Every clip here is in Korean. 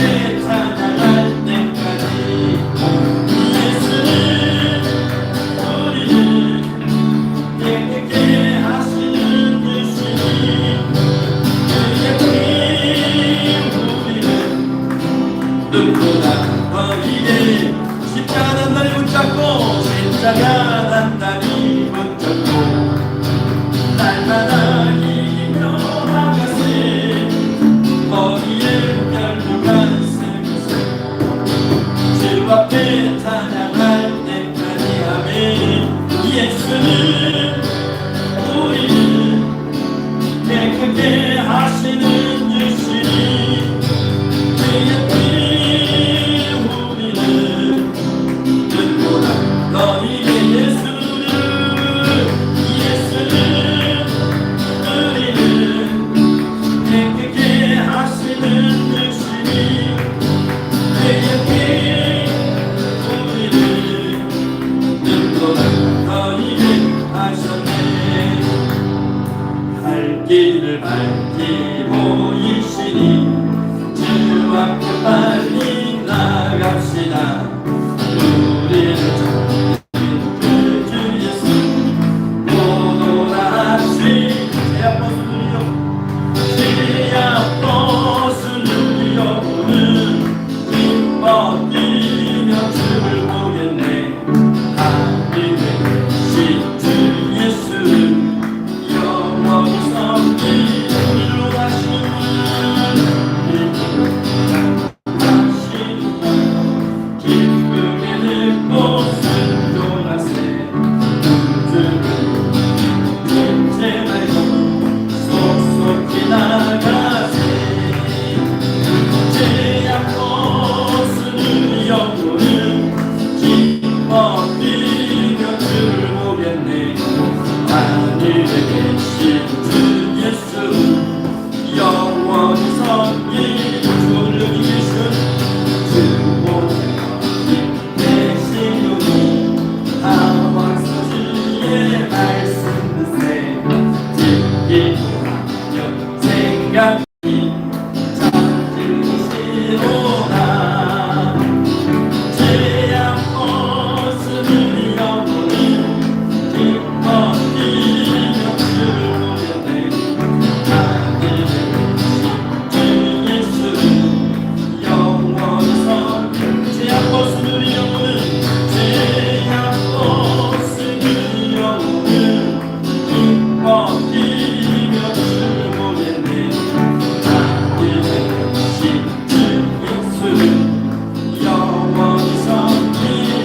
앞에 찬양할 때까지 예수는 우리를 깨끗게 하시는 주시니 그의 우리는 눈보다 너희를 십자가 단단히 붙잡고 십자가 단단히 붙잡고 날마다 이기며 나가세 머리에 별부가 세우세 주 앞에 찬양할 때까지 아멘. 예수는 우리를 깨끗게 하시는 주시니 그의 피 우리는 눈보다 너희의 예수는 우리를 깨끗게 하시는 주시니 그의 피 우리를 눈보다 너희를 하셨네. 갈 길을 밝히 보이시니 주 앞에 빨리 나갑시다. 우리를 찾는 그 주 예수 모노라 하시 제 앞버스 누리려 오는 기뻐 뛰며 주를 보겠네. 하늘에 계신 주 예수 영원히 섬기기로 하시는 기쁨에 듣고 순종하세. 이제 말고 속속히 나가세. 제 앞것은 영혼은 기뻐 뛰며 주를 보겠네. 하늘에 계신 주 예수 영원히 섬기고 주를 여기 계신 주 계시노니 하와서주의 말씀 듣세. 듣기도 하며 생각이 찾으시로다. 제 앞것은 영원히 기뻐 뛰며 주를 보겠네. 하늘에 계신 주 예수 영원히 섬기고 제 앞것은 우리 영혼은 제 앞것은 우리 영혼은 기뻐 뛰며 주를 보겠네. 하늘에 계신 주 예수 영원히 섬기리.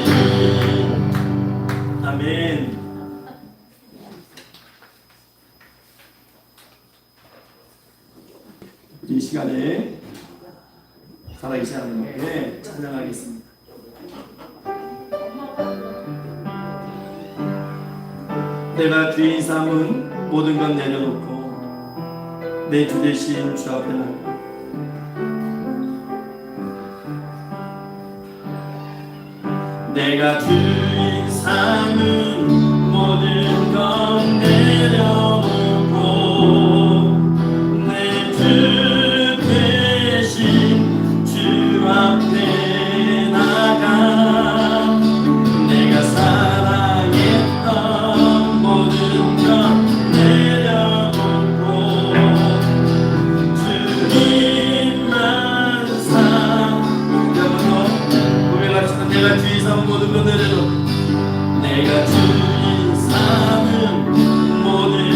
아멘. 이 시간에 살아계신 하나님께 찬양하겠습니다. 내가 주인 삼은 모든 것 내려놓고 내 주 되신 주 앞에 나가. 내가 주인 삼은 모든 것 내려놓고 내 주 되신 주 앞에 나가. 내가 사랑했던 모든 것 내려놓고 주님만 고백합시다. 내가 주인 삼은 모든 것 내려놓고 내가 주인 삼은 모든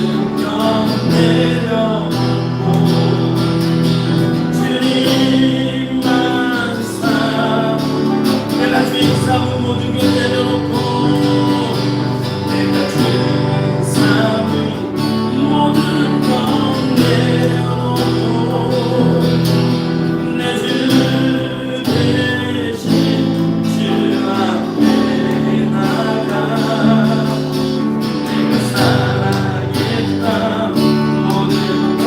것 내려놓고 주님만 삼 내가 주인 삼은 모든 것 내려놓고 내가 주인 삼은 모든 것 내려놓고 내 주 대신 주 앞에 나가 내가 살아있다 모든 것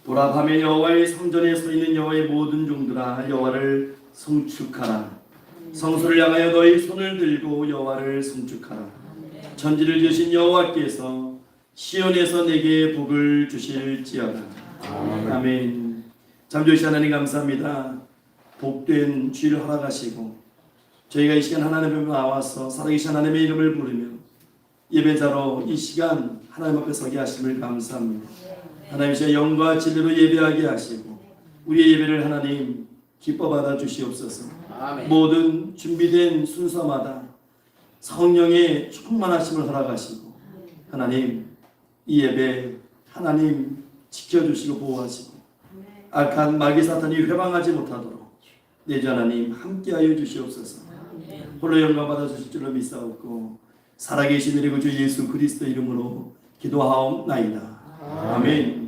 보라 밤에 여호와의 성전에 서 있는 여호와의 모든 종들아 여호와를 송축하라. 성소를 향하여 너희 손을 들고 여호와를 송축하라. 천지를 지으신 여호와께서 시온에서 내게 복을 주실지어다. 아멘. 잠조시 하나님 감사합니다. 복된 주일을 허락하시고 저희가 이 시간 하나님 앞에 나와서 살아계신 하나님의 이름을 부르며 예배자로 이 시간 하나님 앞에 서게 하심을 감사합니다. 하나님 시간 영과 진리로 예배하게 하시고 우리의 예배를 하나님 기뻐 받아 주시옵소서. 모든 준비된 순서마다 성령의 충만하심을 허락하시고 하나님 이 예배 하나님 지켜주시고 보호하시고 악한 마귀 사탄이 회방하지 못하도록 내 주 하나님 함께하여 주시옵소서. 홀로 영광 받아 주실 줄로 믿사옵고 살아계신 우리 구주 예수 그리스도 이름으로 기도하옵나이다. 아멘.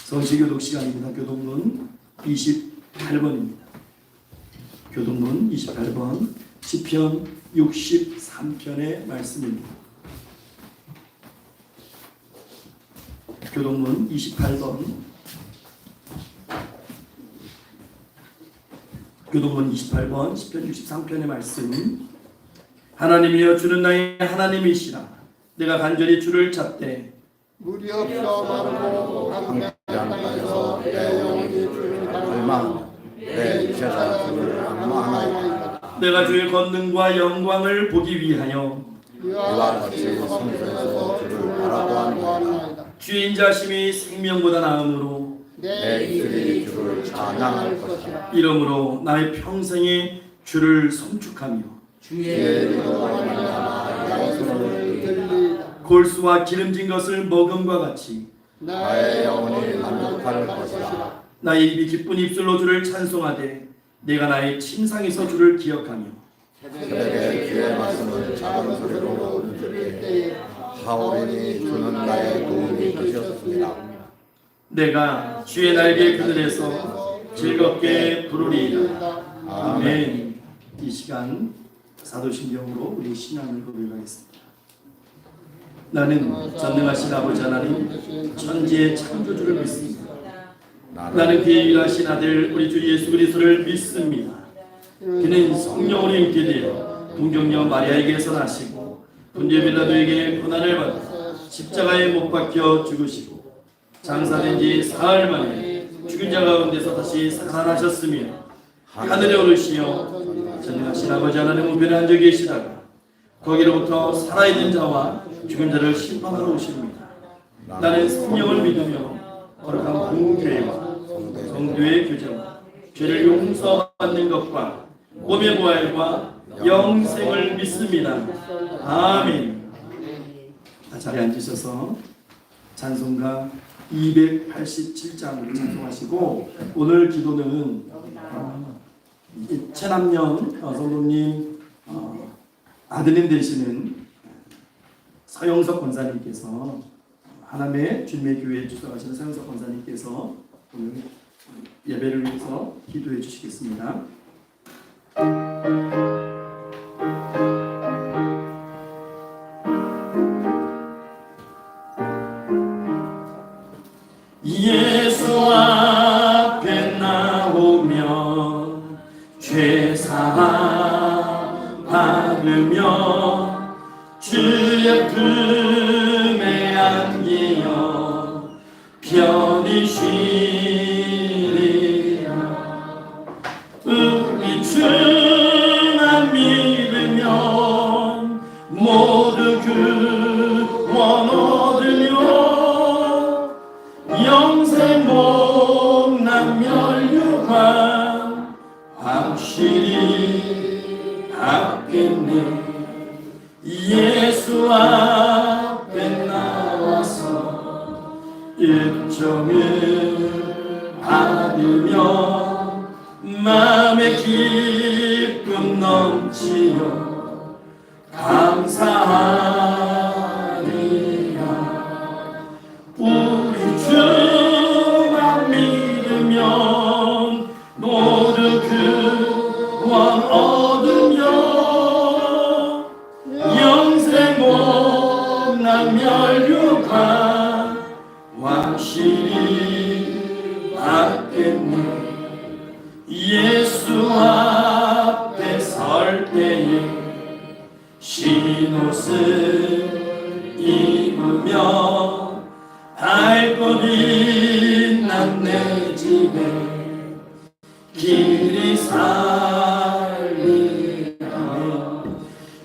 성시교독 시간입니다. 교독문 28번입니다. 교독문 28번 시편 63편의 말씀입니다. 교독문 28번 교독문 28번 시편 63편의 말씀. 하나님이여 주는 나의 하나님이시라. 내가 간절히 주를 찾되 물이 없어 마르고 강한 땅에서 내 영혼이 주를 갈망하며 내 제자 주를 악마하나이다. 내가 주의 권능과 영광을 보기 위하여 이와 같이 성전에서 주를 바라보아나이다. 주인 자심이 생명보다 나음으로 내 입술이 주를 찬양할 것이라. 이러므로 나의 평생에 주를 송축하며 주의 이름으로 말미암아 나의 손을 들리이다. 골수와 기름진 것을 먹음과 같이 나의 영혼이 만족할 것이라. 나의 입이 기쁜 입술로 주를 찬송하되 내가 나의 침상에서 주를 기억하며 새벽에 주의 말씀을 작은 소리로 들을 때에 하오리니 주는 나의 도움이 되셨습니다. 내가 주의 날개 그늘에서 즐겁게 부르리이다. 아멘. 이 시간 사도신경으로 우리 신앙을 고백하겠습니다. 나는 전능하신 아버지 하나님 천지의 창조주를 믿습니다. 나는 그의 일하신 아들 우리 주 예수 그리스도를 믿습니다. 그는 성령으로 있게 되어 동정녀 마리아에게서 나시고 본디오 빌라도에게 고난을 받아 십자가에 못 박혀 죽으시고 장사된 지 사흘 만에 죽은 자 가운데서 다시 살아나셨으며 하늘에 오르시어 전능하신 아버지 하나님 우편에 앉아 계시다가 거기로부터 살아있는 자와 죽은 자를 심판하러 오십니다. 나는 성령을 믿으며 거룩한 공교회와 성도의 교제와 죄를 용서받는 것과 몸의 부활과 영생을 믿습니다. 아멘. 자리에 앉으셔서 찬송가 287장을 찬송하시고, 오늘 기도는 최남년 성도님 아드님 되시는 서영석 권사님께서, 하남의 주님의 교회에 주석하시는 서영석 권사님께서 오늘 예배를 위해서 기도해 주시겠습니다. 예수 앞에 나오면 죄사함 받으며 주의 품에 안기어 편히 쉬리라. 우리 주만 믿으면 모두 구원 얻으며 영생 복남 멸류관 확실히 받겠네. 예수 앞에 나와서 입점을 받으며 마음의 기쁨 넘치어 감사하리라. 우리 주만 믿으면 모두 구원 얻으며 영생 복남 멸류관 확실히 받겠네. 예수 앞에 설 때에 흰옷을 입으며 밝고 빛난 내 집에 길이 살리라.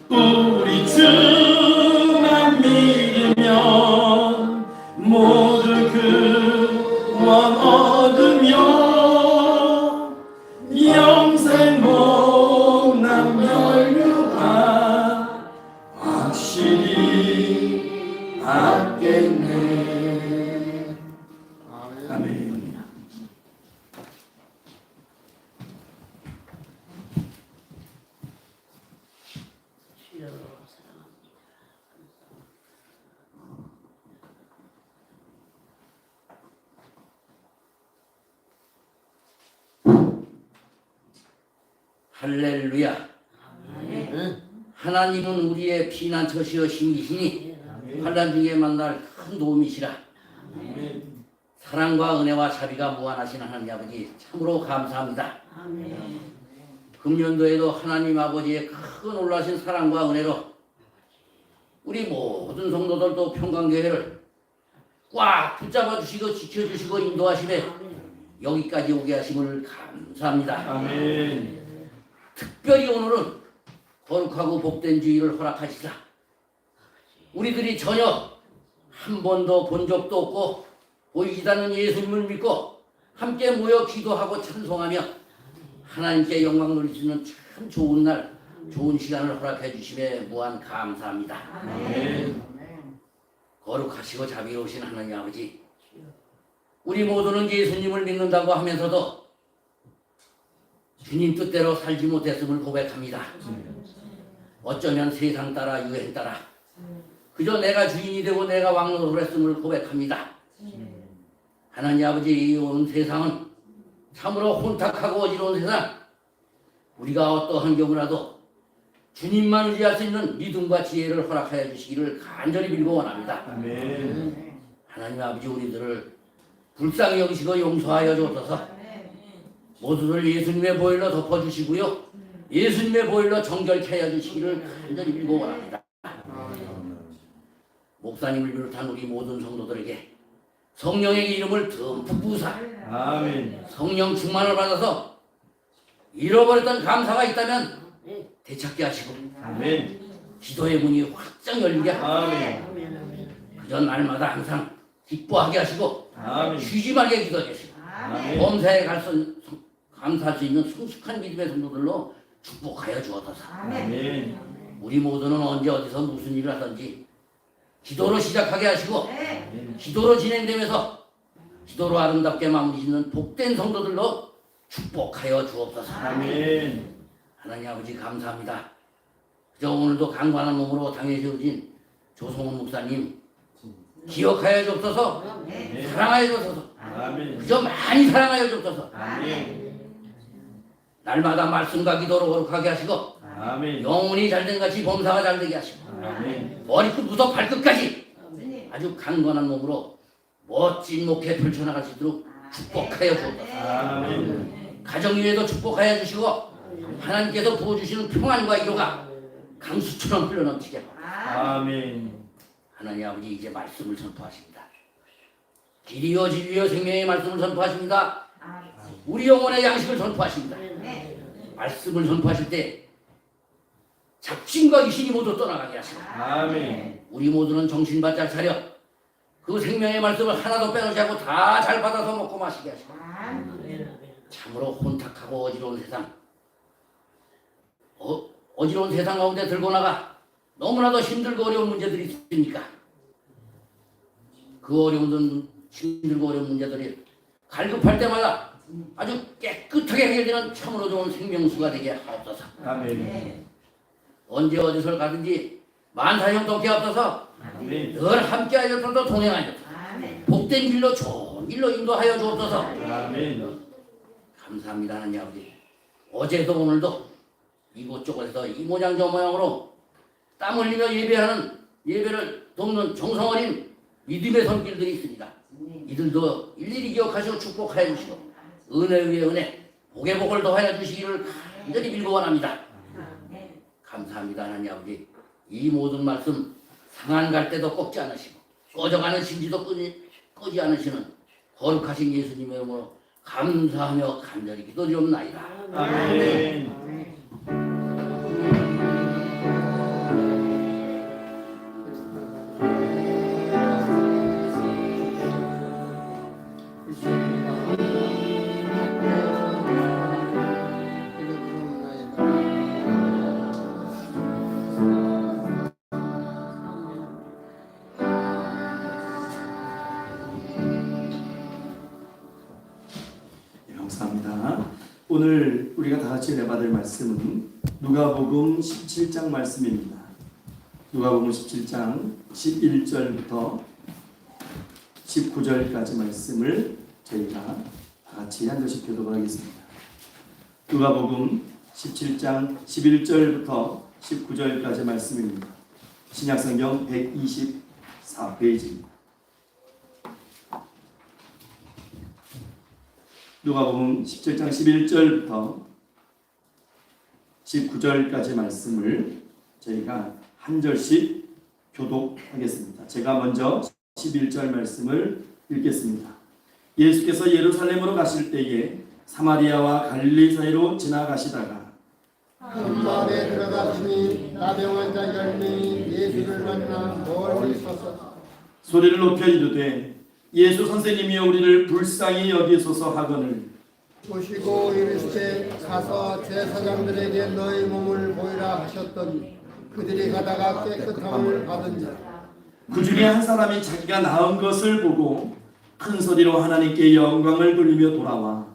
우리 주만 믿으면 모두 구원 얻으며 영생 복남 멸류관 확실히 받겠네. 아멘. 할렐루야. 하나님은 우리의 피난처시여 신이시니 환난 중에 만날 큰 도움이시라. 사랑과 은혜와 자비가 무한하신 하나님 아버지 참으로 감사합니다. 금년도에도 하나님 아버지의 큰 놀라신 사랑과 은혜로 우리 모든 성도들도 평강교회를 꽉 붙잡아 주시고 지켜주시고 인도하시네 여기까지 오게 하심을 감사합니다. 아멘. 특별히 오늘은 거룩하고 복된 주일을 허락하시라. 우리들이 전혀 한 번도 본 적도 없고 보이지 않는 예수님을 믿고 함께 모여 기도하고 찬송하며 하나님께 영광 돌릴 수 있는 참 좋은 날, 좋은 시간을 허락해 주심에 무한 감사합니다. 아멘. 거룩하시고 자비로우신 하나님 아버지, 우리 모두는 예수님을 믿는다고 하면서도 주님 뜻대로 살지 못했음을 고백합니다. 어쩌면 세상 따라 유행 따라 그저 내가 주인이 되고 내가 왕노릇을 했음을 고백합니다. 하나님 아버지, 이 온 세상은 참으로 혼탁하고 어지러운 세상, 우리가 어떠한 경우라도 주님만 의지할 수 있는 믿음과 지혜를 허락하여 주시기를 간절히 빌고 원합니다. 아멘. 하나님 아버지, 우리들을 불쌍히 여기시고 용서하여 주옵소서. 모두들 예수님의 보혈로 덮어주시고요, 예수님의 보혈로 정결케 하여 주시기를 간절히 빌고 원합니다. 목사님을 비롯한 우리 모든 성도들에게 성령의 이름을 듬뿍 부으사 아멘. 성령 충만을 받아서 잃어버렸던 감사가 있다면 되찾게 하시고 아멘. 기도의 문이 활짝 열리게 하고 아멘. 그저 날마다 항상 기뻐하게 하시고 아멘. 쉬지 말게 기도해 주시고 아멘. 범사에 감사할 수 있는 성숙한 믿음의 성도들로 축복하여 주옵소서. 아멘. 우리 모두는 언제 어디서 무슨 일을 하든지 기도로 시작하게 하시고 기도로 진행되면서 기도로 아름답게 마무리 짓는 복된 성도들로 축복하여 주옵소서. 아멘. 하나님 아버지 감사합니다. 그저 오늘도 강관한 몸으로 당에 세워진 조성훈 목사님 기억하여 주옵소서. 사랑하여 주옵소서. 아멘. 그저 많이 사랑하여 주옵소서. 아멘. 날마다 말씀과 기도로 거룩하게 하시고 아멘. 영혼이 잘된 같이 범사가 잘되게 하시고 아멘. 머리끝부터 발끝까지 아주 강건한 몸으로 멋진 목회 펼쳐나갈 수 있도록 축복하여 주옵소서. 아멘. 가정 위에도 축복하여 주시고 하나님께서 부어주시는 평안과 위로가 강수처럼 흘러넘치게 하고 아멘. 하나님 아버지 이제 말씀을 선포하십니다. 길이요 진리요 생명의 말씀을 선포하십니다. 우리 영혼의 양식을 선포하십니다. 말씀을 선포하실 때 잡신과 귀신이 모두 떠나가게 하시고 아멘. 우리 모두는 정신 바짝 차려 그 생명의 말씀을 하나도 빼놓지 않고 다 잘 받아서 먹고 마시게 하시고 참으로 혼탁하고 어지러운 세상 어지러운 세상 가운데 들고 나가 너무나도 힘들고 어려운 문제들이 있으니까 그 힘들고 어려운 문제들이 갈급할 때마다 아주 깨끗하게 해결되는 참으로 좋은 생명수가 되게 하옵소서. 아멘. 언제 어디서 가든지 만사형통케 하옵소서. 아멘. 늘 함께하여 주옵소서. 동행하여 복된 길로 좋은 길로 인도하여 주옵소서. 아멘. 감사합니다 하나님 아버지. 어제도 오늘도 이곳저곳에서 이 모양 저 모양으로 땀 흘리며 예배를 돕는 정성 어린 믿음의 손길들이 있습니다. 이들도 일일이 기억하시고 축복하여 주시고 은혜 위에 은혜 복의 복을 더하여 주시기를 간절히 빌고 원합니다. 감사합니다 하나님 아버지. 이 모든 말씀 상한 갈 때도 꺾지 않으시고 꺼져가는 심지도 끄지 않으시는 거룩하신 예수님의 이름으로 감사하며 간절히 기도드리옵나이다. 아멘. 감사합니다. 오늘 우리가 다 같이 내받을 말씀은 누가복음 17장 말씀입니다. 누가복음 17장 11절부터 19절까지 말씀을 저희가 다 같이 한 절씩 교독을 하겠습니다. 누가복음 17장 11절부터 19절까지 말씀입니다. 신약성경 124페이지입니다. 누가복음 17장 11절부터 19절까지 말씀을 저희가 한 절씩 교독하겠습니다. 제가 먼저 11절 말씀을 읽겠습니다. 예수께서 예루살렘으로 가실 때에 사마리아와 갈릴리 사이로 지나가시다가 큰 마을에 들어가시니 나병 환자 10명이 예수를 만나 멀리 서서 소리를 높여 이르되 예수 선생님이여 우리를 불쌍히 여기소서 하거늘 보시고 이르시되 가서 제사장들에게 너희 몸을 보이라 하셨더니 그들이 가다가 깨끗함을 받은지라. 그 중에 한 사람이 자기가 나은 것을 보고 큰 소리로 하나님께 영광을 돌리며 돌아와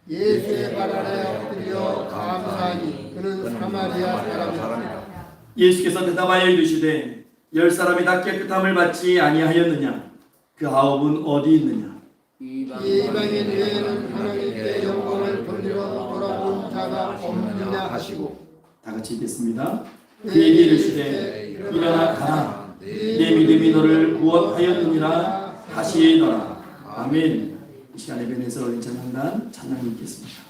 예수의 발 아래 엎드려 감사하니 그는 사마리아 사람이라. 예수께서 대답하여 이르시되 10사람이 다 깨끗함을 받지 아니하였느냐 그 9은 어디 있느냐 이방인 외에는 하나님께 영광을 돌리러 돌아온 자가 없느냐 하시고 다 같이 읽겠습니다. 그에게 이르시되 일어나 가라 내 믿음이 너를 구원하였느니라 하시더라. 아멘. 이 시간에 베네스 어린 찬양단 찬양 읽겠습니다.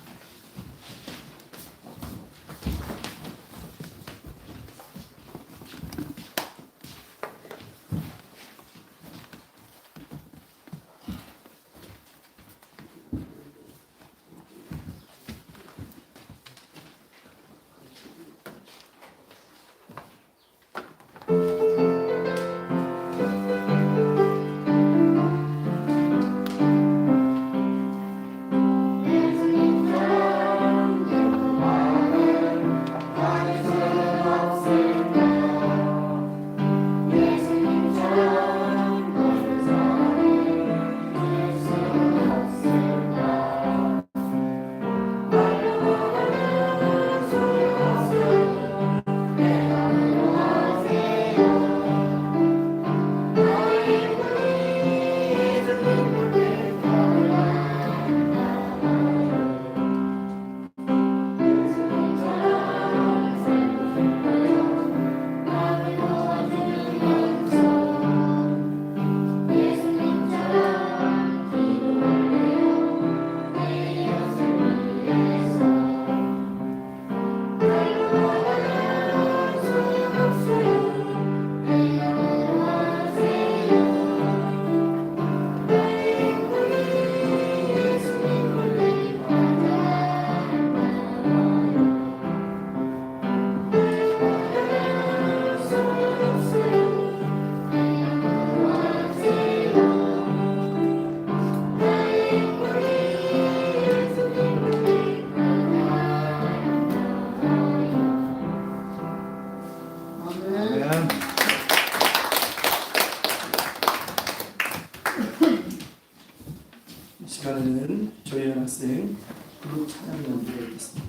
시간에는 조혜연 학생 그룹 찬양 연주를 했습니다.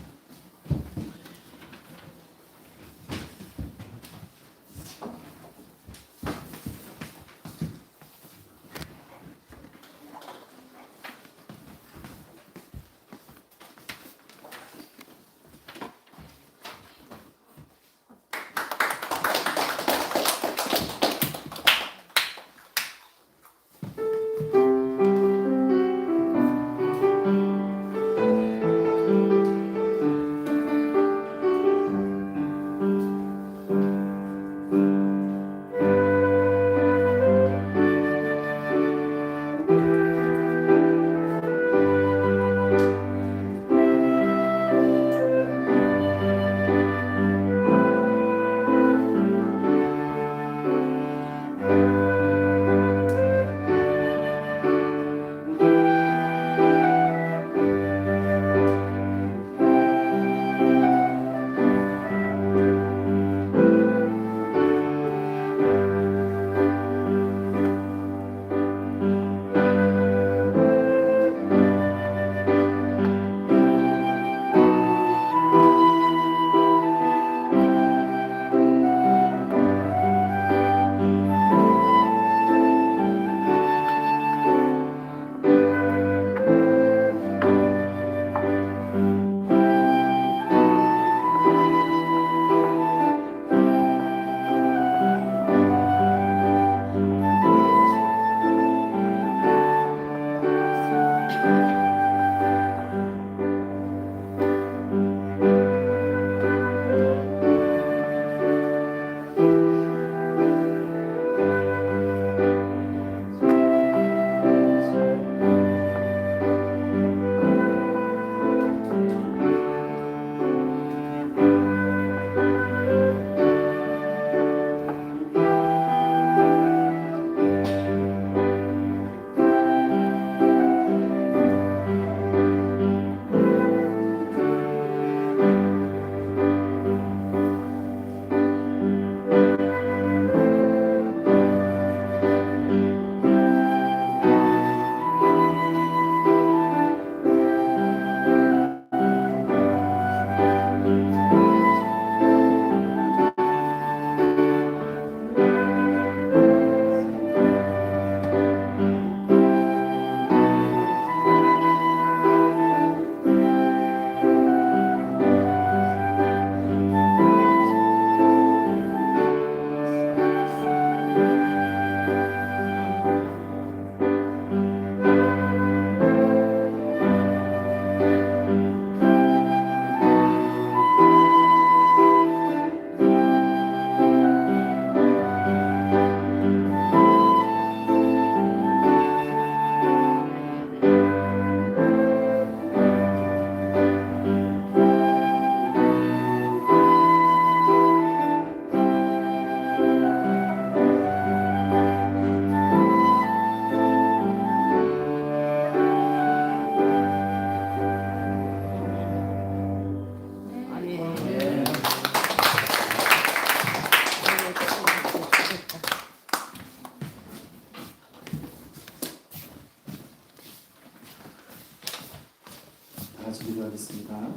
같이 기도하겠습니다.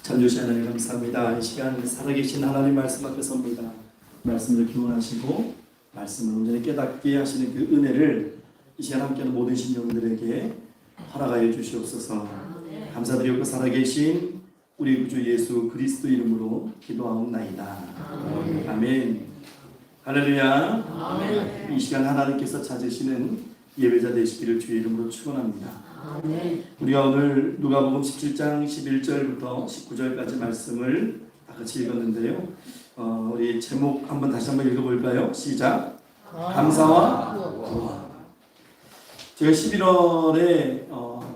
참 주신 하나님 감사합니다. 이 시간 살아계신 하나님 말씀 앞에 섭니다. 말씀을 기원하시고 말씀을 온전히 깨닫게 하시는 그 은혜를 이 시간 함께하는 모든 신령들에게 허락하여 주시옵소서. 감사드리고 살아계신 우리 구주 예수 그리스도 이름으로 기도하옵나이다. 아멘. 할렐루야. 아멘. 이 시간 하나님께서 찾으시는 예배자 되시기를 주의 이름으로 축원합니다. 우리가 오늘 누가복음 17장 11절부터 19절까지 말씀을 다 같이 읽었는데요. 우리 제목 다시 한번 읽어볼까요? 시작. 감사와 구원. 제가 11월에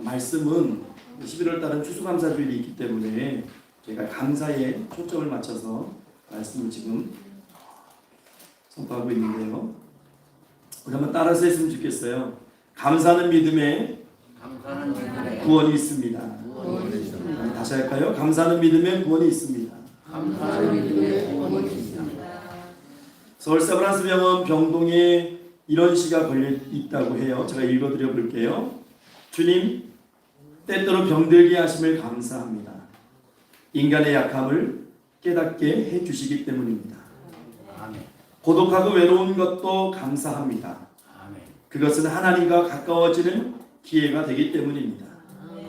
말씀은 11월 달은 추수감사주일이 있기 때문에 제가 감사에 초점을 맞춰서 말씀을 지금 선포하고 있는데요. 우리 한번 따라서 했으면 좋겠어요. 감사는 믿음에 구원이 있습니다. 다시 할까요? 감사는 믿음에 구원이 있습니다. 서울 세브란스병원 병동에 이런 시가 걸려 있다고 해요. 제가 읽어드려 볼게요. 주님, 때때로 병들게 하심을 감사합니다. 인간의 약함을 깨닫게 해주시기 때문입니다. 아멘. 고독하고 외로운 것도 감사합니다. 아멘. 그것은 하나님과 가까워지는 기회가 되기 때문입니다. 아멘.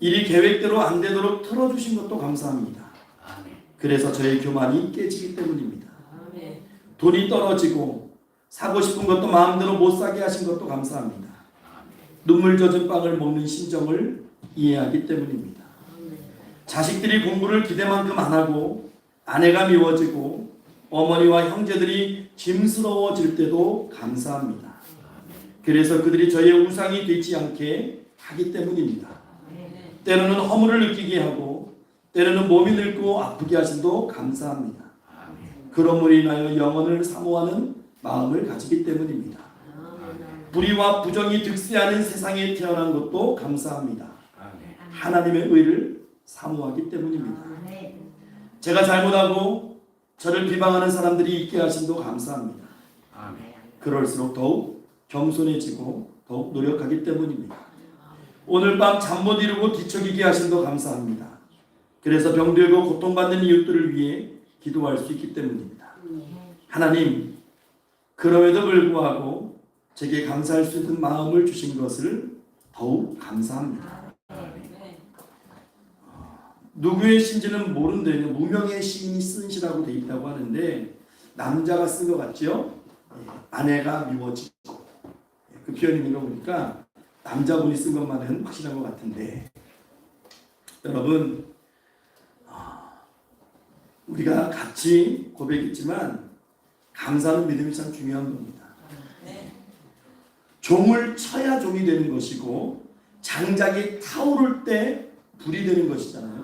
일이 계획대로 안 되도록 틀어주신 것도 감사합니다. 아멘. 그래서 저의 교만이 깨지기 때문입니다. 아멘. 돈이 떨어지고 사고 싶은 것도 마음대로 못 사게 하신 것도 감사합니다. 눈물 젖은 빵을 먹는 심정을 이해하기 때문입니다. 자식들이 공부를 기대만큼 안 하고 아내가 미워지고 어머니와 형제들이 짐스러워질 때도 감사합니다. 그래서 그들이 저의 우상이 되지 않게 하기 때문입니다. 때로는 허물을 느끼게 하고 때로는 몸이 늙고 아프게 하심도 감사합니다. 그러므로 인하여 영혼을 사모하는 마음을 가지기 때문입니다. 불의와 부정이 득세하는 세상에 태어난 것도 감사합니다. 하나님의 의를 사모하기 때문입니다. 제가 잘못하고 저를 비방하는 사람들이 있게 하심도 감사합니다. 그럴수록 더욱 겸손해지고 더욱 노력하기 때문입니다. 오늘 밤 잠 못 이루고 뒤척이게 하심도 감사합니다. 그래서 병들고 고통받는 이웃들을 위해 기도할 수 있기 때문입니다. 하나님, 그럼에도 불구하고 제게 감사할 수 있는 마음을 주신 것을 더욱 감사합니다. 누구의 시인지는 모른데 무명의 시인이 쓴 시라고 되어 있다고 하는데 남자가 쓴 것 같죠? 아내가 미워지고 그 표현 있는 거 보니까 남자분이 쓴 것만은 확실한 것 같은데 여러분 우리가 같이 고백했지만 감사하는 믿음이 참 중요한 겁니다. 종을 쳐야 종이 되는 것이고 장작이 타오를 때 불이 되는 것이잖아요.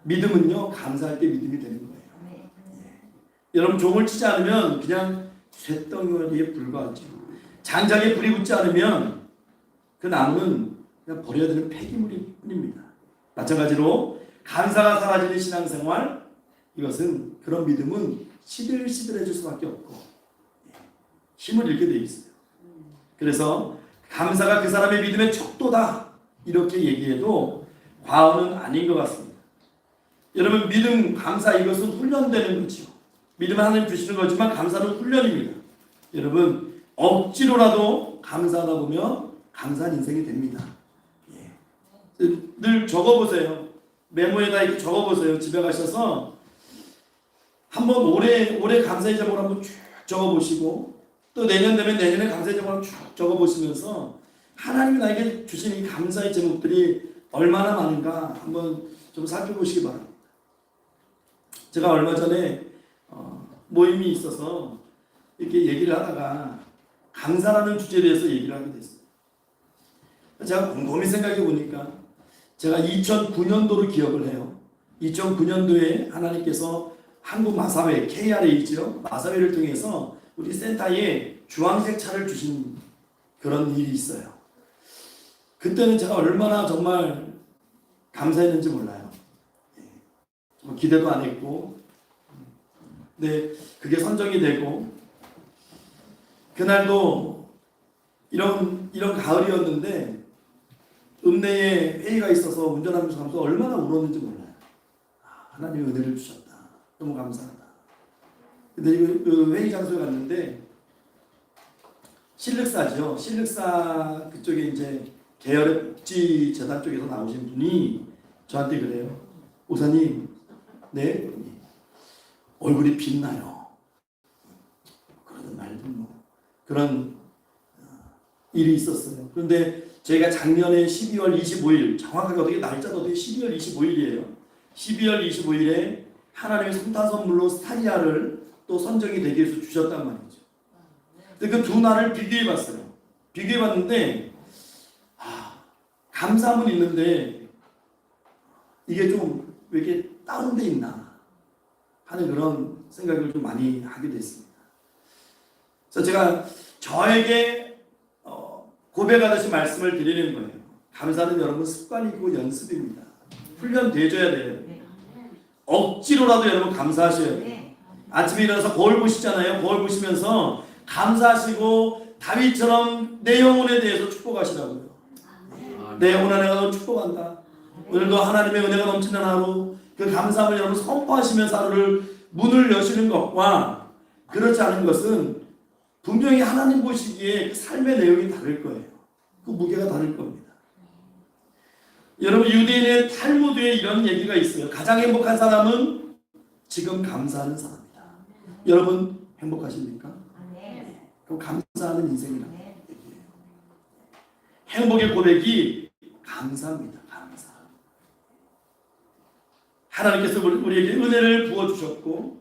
믿음은요 감사할 때 믿음이 되는 거예요. 여러분 종을 치지 않으면 그냥 쇳덩어리에 불과하죠. 장작에 불이 붙지 않으면 그 나무는 그냥 버려야 되는 폐기물일 뿐입니다. 마찬가지로 감사가 사라지는 신앙생활, 이것은 그런 믿음은 시들시들해질 수밖에 없고 힘을 잃게 돼 있어요. 그래서 감사가 그 사람의 믿음의 척도다 이렇게 얘기해도 과언은 아닌 것 같습니다. 여러분 믿음, 감사 이것은 훈련되는 거죠. 믿음은 하나님 주시는 거지만 감사는 훈련입니다. 여러분 억지로라도 감사하다 보면 감사한 인생이 됩니다. 늘 적어보세요. 메모에다 이렇게 적어보세요. 집에 가셔서 한번 올해 감사의 제목을 한번 쭉 적어보시고 또 내년 되면 내년에 감사의 제목을 쭉 적어보시면서 하나님이 나에게 주신 이 감사의 제목들이 얼마나 많은가 한번 좀 살펴보시기 바랍니다. 제가 얼마 전에 모임이 있어서 이렇게 얘기를 하다가 감사라는 주제에 대해서 얘기를 하게 됐어요. 제가 곰곰이 생각해 보니까 제가 2009년도로 기억을 해요. 2009년도에 하나님께서 한국 마사회, KRA죠. 마사회를 통해서 우리 센터에 주황색 차를 주신 그런 일이 있어요. 그때는 제가 얼마나 정말 감사했는지 몰라요. 기대도 안 했고, 근데 그게 선정이 되고, 그날도 이런 가을이었는데, 읍내에 회의가 있어서 운전하면서 가면서 얼마나 울었는지 몰라요. 하나님의 은혜를 주셨다. 너무 감사하다. 근데 그 회의 장소에 갔는데, 신륵사죠. 신륵사 그쪽에 이제 계열의 복지재단 쪽에서 나오신 분이 저한테 그래요. 목사님, 네? 얼굴이 빛나요. 그러던 말도 뭐 그런 일이 있었어요. 그런데 저희가 작년에 12월 25일, 정확하게 어떻게 날짜도 어떻게 12월 25일이에요. 12월 25일에 하나님의 성탄 선물로 스타리아를 또 선정이 되게 해서 주셨단 말이죠. 근데 그 두 날을 비교해 봤어요. 비교해 봤는데 감사함은 있는데 이게 좀 왜 이렇게 다운돼 있나 하는 그런 생각을 좀 많이 하게 됐습니다. 그래서 제가 저에게 고백하듯이 말씀을 드리는 거예요. 감사는 여러분 습관이고 연습입니다. 훈련돼줘야 돼요. 억지로라도 여러분 감사하셔야 돼요. 아침에 일어나서 거울 보시잖아요. 거울 보시면서 감사하시고 다윗처럼 내 영혼에 대해서 축복하시라고요. 내 영혼아 내가 너 축복한다. 오늘도 하나님의 은혜가 넘치는 하루, 그 감사함을 여러분 선포하시면서 하루를 문을 여시는 것과 그렇지 않은 것은 분명히 하나님 보시기에 그 삶의 내용이 다를 거예요. 그 무게가 다를 겁니다. 여러분 유대인의 탈무드에 이런 얘기가 있어요. 가장 행복한 사람은 지금 감사하는 사람이다. 여러분 행복하십니까? 그럼 감사하는 인생이라는 얘기예요. 행복의 고백이 감사합니다. 감사. 하나님께서 우리에게 은혜를 부어주셨고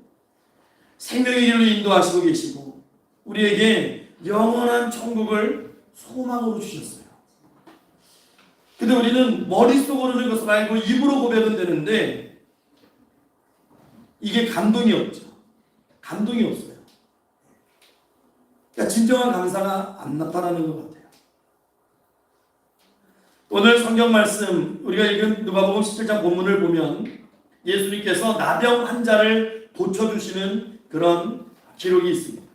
생명의 길로 인도하시고 계시고 우리에게 영원한 천국을 소망으로 주셨어요. 근데 우리는 머릿속으로는 것을 알고 입으로 고백은 되는데 이게 감동이 없죠. 감동이 없어요. 그러니까 진정한 감사가 안 나타나는 것 같아요. 오늘 성경 말씀 우리가 읽은 누가복음 17장 본문을 보면 예수님께서 나병 환자를 고쳐주시는 그런 기록이 있습니다.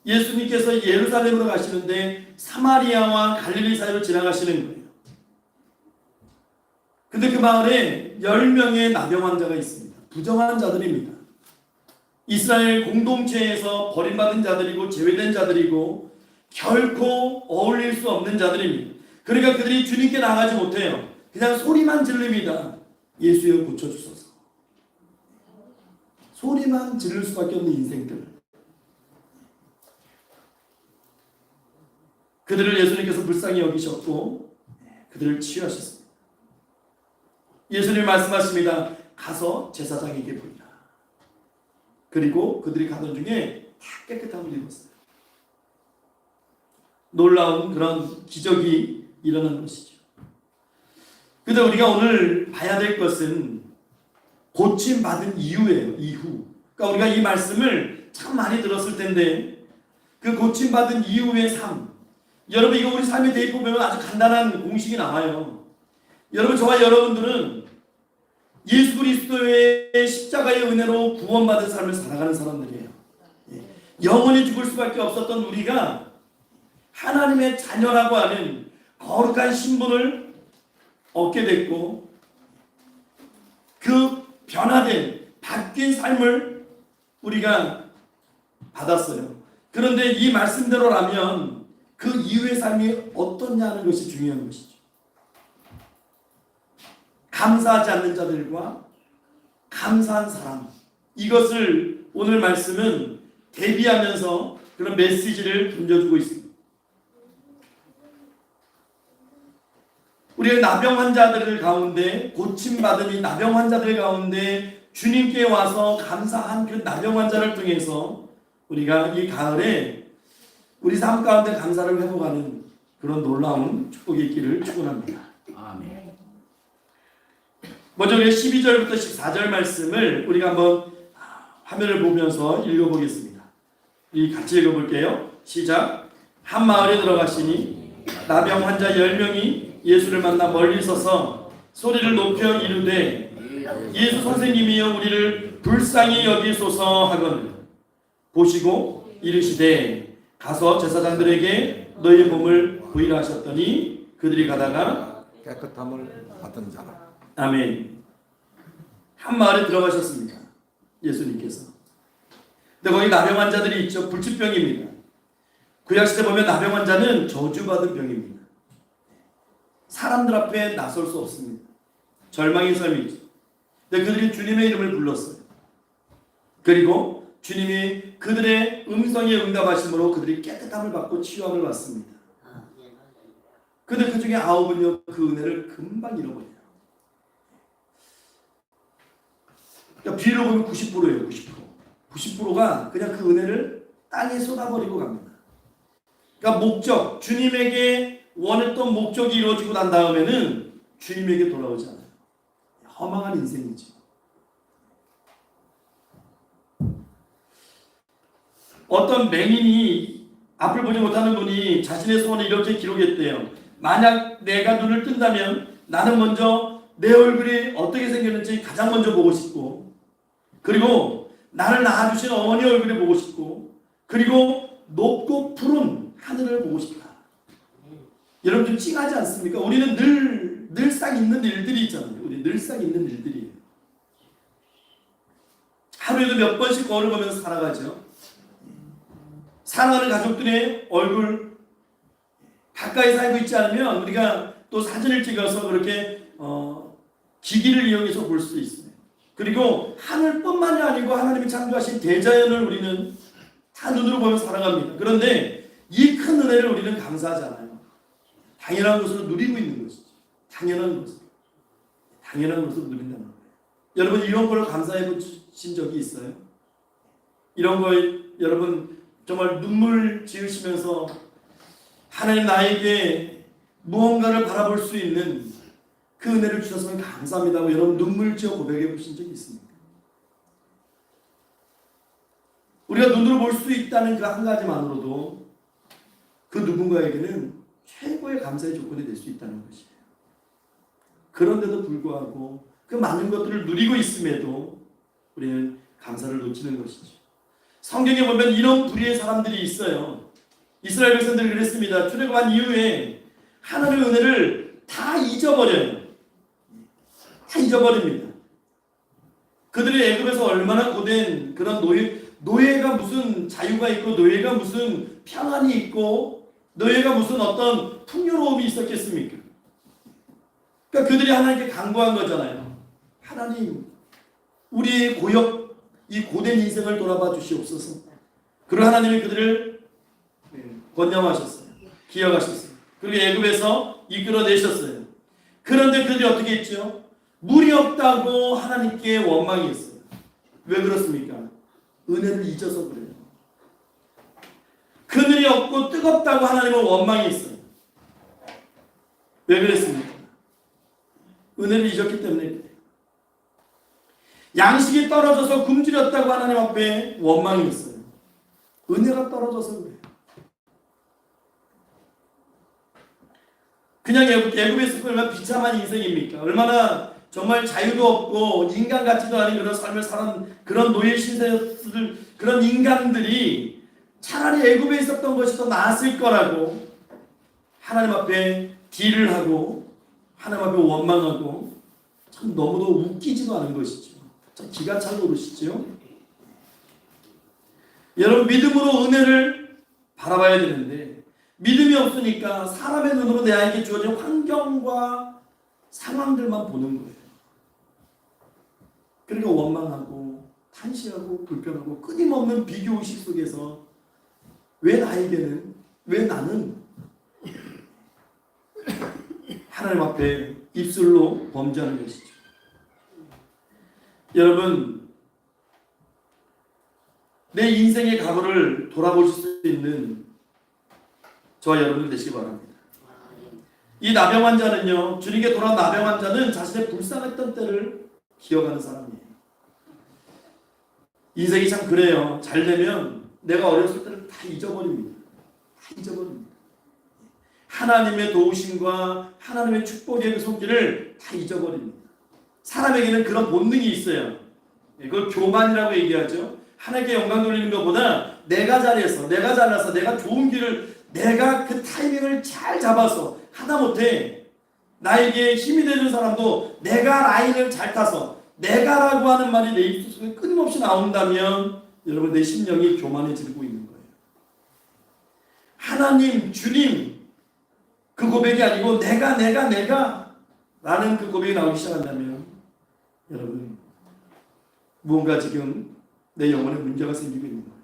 예수님께서 예루살렘으로 가시는데 사마리아와 갈릴리 사이로 지나가시는 거예요. 근데 그 마을에 10명의 나병 환자가 있습니다. 부정한 자들입니다. 이스라엘 공동체에서 버림받은 자들이고 제외된 자들이고 결코 어울릴 수 없는 자들입니다. 그러니까 그들이 주님께 나가지 못해요. 그냥 소리만 지릅니다. 예수여 고쳐주소서. 소리만 지를 수밖에 없는 인생들. 그들을 예수님께서 불쌍히 여기셨고 그들을 치유하셨습니다. 예수님 말씀하십니다. 가서 제사장에게 보이라. 그리고 그들이 가던 중에 다 깨끗함을 입었어요. 놀라운 그런 기적이 일어난 것이죠. 그런데 우리가 오늘 봐야 될 것은 고침받은 이후예요. 이후. 그러니까 우리가 이 말씀을 참 많이 들었을 텐데 그 고침받은 이후의 삶. 여러분 이거 우리 삶에 대입해 보면 아주 간단한 공식이 나와요. 여러분 저와 여러분들은 예수 그리스도의 십자가의 은혜로 구원받은 삶을 살아가는 사람들이에요. 영원히 죽을 수밖에 없었던 우리가 하나님의 자녀라고 하는 거룩한 신분을 얻게 됐고 그 변화된 바뀐 삶을 우리가 받았어요. 그런데 이 말씀대로라면 그 이후의 삶이 어떻냐는 것이 중요한 것이죠. 감사하지 않는 자들과 감사한 사람, 이것을 오늘 말씀은 대비하면서 그런 메시지를 던져주고 있습니다. 우리의 나병 환자들 가운데 고침받은 이 나병 환자들 가운데 주님께 와서 감사한 그 나병 환자를 통해서 우리가 이 가을에 우리 삶 가운데 감사를 회복하는 그런 놀라운 축복이 있기를 축원합니다. 아멘. 먼저 우리 12절부터 14절 말씀을 우리가 한번 화면을 보면서 읽어보겠습니다. 우리 같이 읽어볼게요. 시작. 한 마을에 들어가시니 나병 환자 10명이 예수를 만나 멀리 서서 소리를 높여 이르되 예수 선생님이여 우리를 불쌍히 여기소서 하거늘 보시고 이르시되 가서 제사장들에게 너희 몸을 보이라 하셨더니 그들이 가다가 깨끗함을 받은 자라. 아멘. 한 마을에 들어가셨습니다. 예수님께서. 근데 거기 나병 환자들이 있죠. 불치병입니다. 구약시대 보면 나병 환자는 저주받은 병입니다. 사람들 앞에 나설 수 없습니다. 절망의 삶이죠. 근데 그들이 주님의 이름을 불렀어요. 그리고 주님이 그들의 음성에 응답하심으로 그들이 깨끗함을 받고 치유함을 받습니다. 근데 그 중에 9은요 그 은혜를 금방 잃어버려요. 그러니까 비례로 보면 90%예요. 90%가 그냥 그 은혜를 땅에 쏟아버리고 갑니다. 그러니까 목적, 주님에게 원했던 목적이 이루어지고 난 다음에는 주님에게 돌아오지 않아요. 허망한 인생이죠. 어떤 맹인이 앞을 보지 못하는 분이 자신의 소원을 이렇게 기록했대요. 만약 내가 눈을 뜬다면 나는 먼저 내 얼굴이 어떻게 생겼는지 가장 먼저 보고 싶고, 그리고 나를 낳아주신 어머니 얼굴을 보고 싶고, 그리고 높고 푸른 하늘을 보고 싶다. 여러분 좀 찡하지 않습니까? 우리는 늘상 있는 일들이 있잖아요. 우리 늘상 있는 일들이에요. 하루에도 몇 번씩 거울을 보면서 살아가죠. 사랑하는 가족들의 얼굴 가까이 살고 있지 않으면 우리가 또 사진을 찍어서 그렇게 기기를 이용해서 볼 수 있어요. 그리고 하늘뿐만이 아니고 하나님이 창조하신 대자연을 우리는 다 눈으로 보면서 살아갑니다. 그런데 이 큰 은혜를 우리는 감사하잖아요. 당연한 것으로 누리고 있는 것이죠. 당연한 것으로 누린다는 거예요. 여러분 이런 걸 감사해 보신 적이 있어요? 이런 거 여러분 정말 눈물 지으시면서 하나님 나에게 무언가를 바라볼 수 있는 그 은혜를 주셨으면 감사합니다고 여러분 눈물 지어 고백해 보신 적이 있습니까? 우리가 눈으로 볼 수 있다는 그 한 가지만으로도 그 누군가에게는 최고의 감사의 조건이 될 수 있다는 것이에요. 그런데도 불구하고 그 많은 것들을 누리고 있음에도 우리는 감사를 놓치는 것이죠. 성경에 보면 이런 부류의 사람들이 있어요. 이스라엘 백성들이 그랬습니다. 출애굽한 이후에 하나님의 은혜를 다 잊어버려요. 다 잊어버립니다. 그들이 애굽에서 얼마나 고된 그런 노예가 무슨 자유가 있고 노예가 무슨 평안이 있고 노예가 무슨 어떤 풍요로움이 있었겠습니까? 그러니까 그들이 하나님께 간구한 거잖아요. 하나님, 우리의 고역, 이 고된 인생을 돌아봐 주시옵소서. 그리고 하나님이 그들을 권념하셨어요. 기억하셨어요. 그리고 애굽에서 이끌어내셨어요. 그런데 그들이 어떻게 했죠? 물이 없다고 하나님께 원망했어요. 왜 그렇습니까? 은혜를 잊어서 그래요. 그늘이 없고 뜨겁다고 하나님은 원망했어요. 왜 그랬습니까? 은혜를 잊었기 때문에 그래요. 양식이 떨어져서 굶주렸다고 하나님 앞에 원망했어요. 은혜가 떨어져서 그래요. 그냥 애굽에 있을 때 얼마나 비참한 인생입니까? 얼마나 정말 자유도 없고 인간 같지도 않은 그런 삶을 사는 그런 노예 신세들 그런 인간들이 차라리 애굽에 있었던 것이 더 나았을 거라고 하나님 앞에 딜을 하고 하나님 앞에 원망하고 참 너무도 웃기지도 않은 것이죠. 참 기가 찰 노릇이죠. 여러분 믿음으로 은혜를 바라봐야 되는데 믿음이 없으니까 사람의 눈으로 내게 주어진 환경과 상황들만 보는 거예요. 그러니까 원망하고 탄식하고 불평하고 끊임없는 비교의식 속에서 왜 나에게는 왜 나는 하나님 앞에 입술로 범죄하는 것이죠. 여러분 내 인생의 과거를 돌아볼 수 있는 저와 여러분들 되시기 바랍니다. 이 나병 환자는요, 주님께 돌아온 나병 환자는 자신의 불쌍했던 때를 기억하는 사람이에요. 인생이 참 그래요. 잘 되면 내가 어렸을 때를 다 잊어버립니다. 다 잊어버립니다. 하나님의 도우심과 하나님의 축복의 그 손길을 다 잊어버립니다. 사람에게는 그런 본능이 있어요. 그걸 교만이라고 얘기하죠. 하나님께 영광 돌리는 것보다 내가 잘해서, 내가 잘나서, 내가 좋은 길을, 내가 그 타이밍을 잘 잡아서 하다못해 나에게 힘이 되는 사람도 내가 라인을 잘 타서 내가라고 하는 말이 내 입술 속에 끊임없이 나온다면 여러분 내 심령이 교만해지고 있는 거예요. 하나님, 주님 그 고백이 아니고 내가 라는 그 고백이 나오기 시작한다면 여러분 무언가 지금 내 영혼에 문제가 생기고 있는 거예요.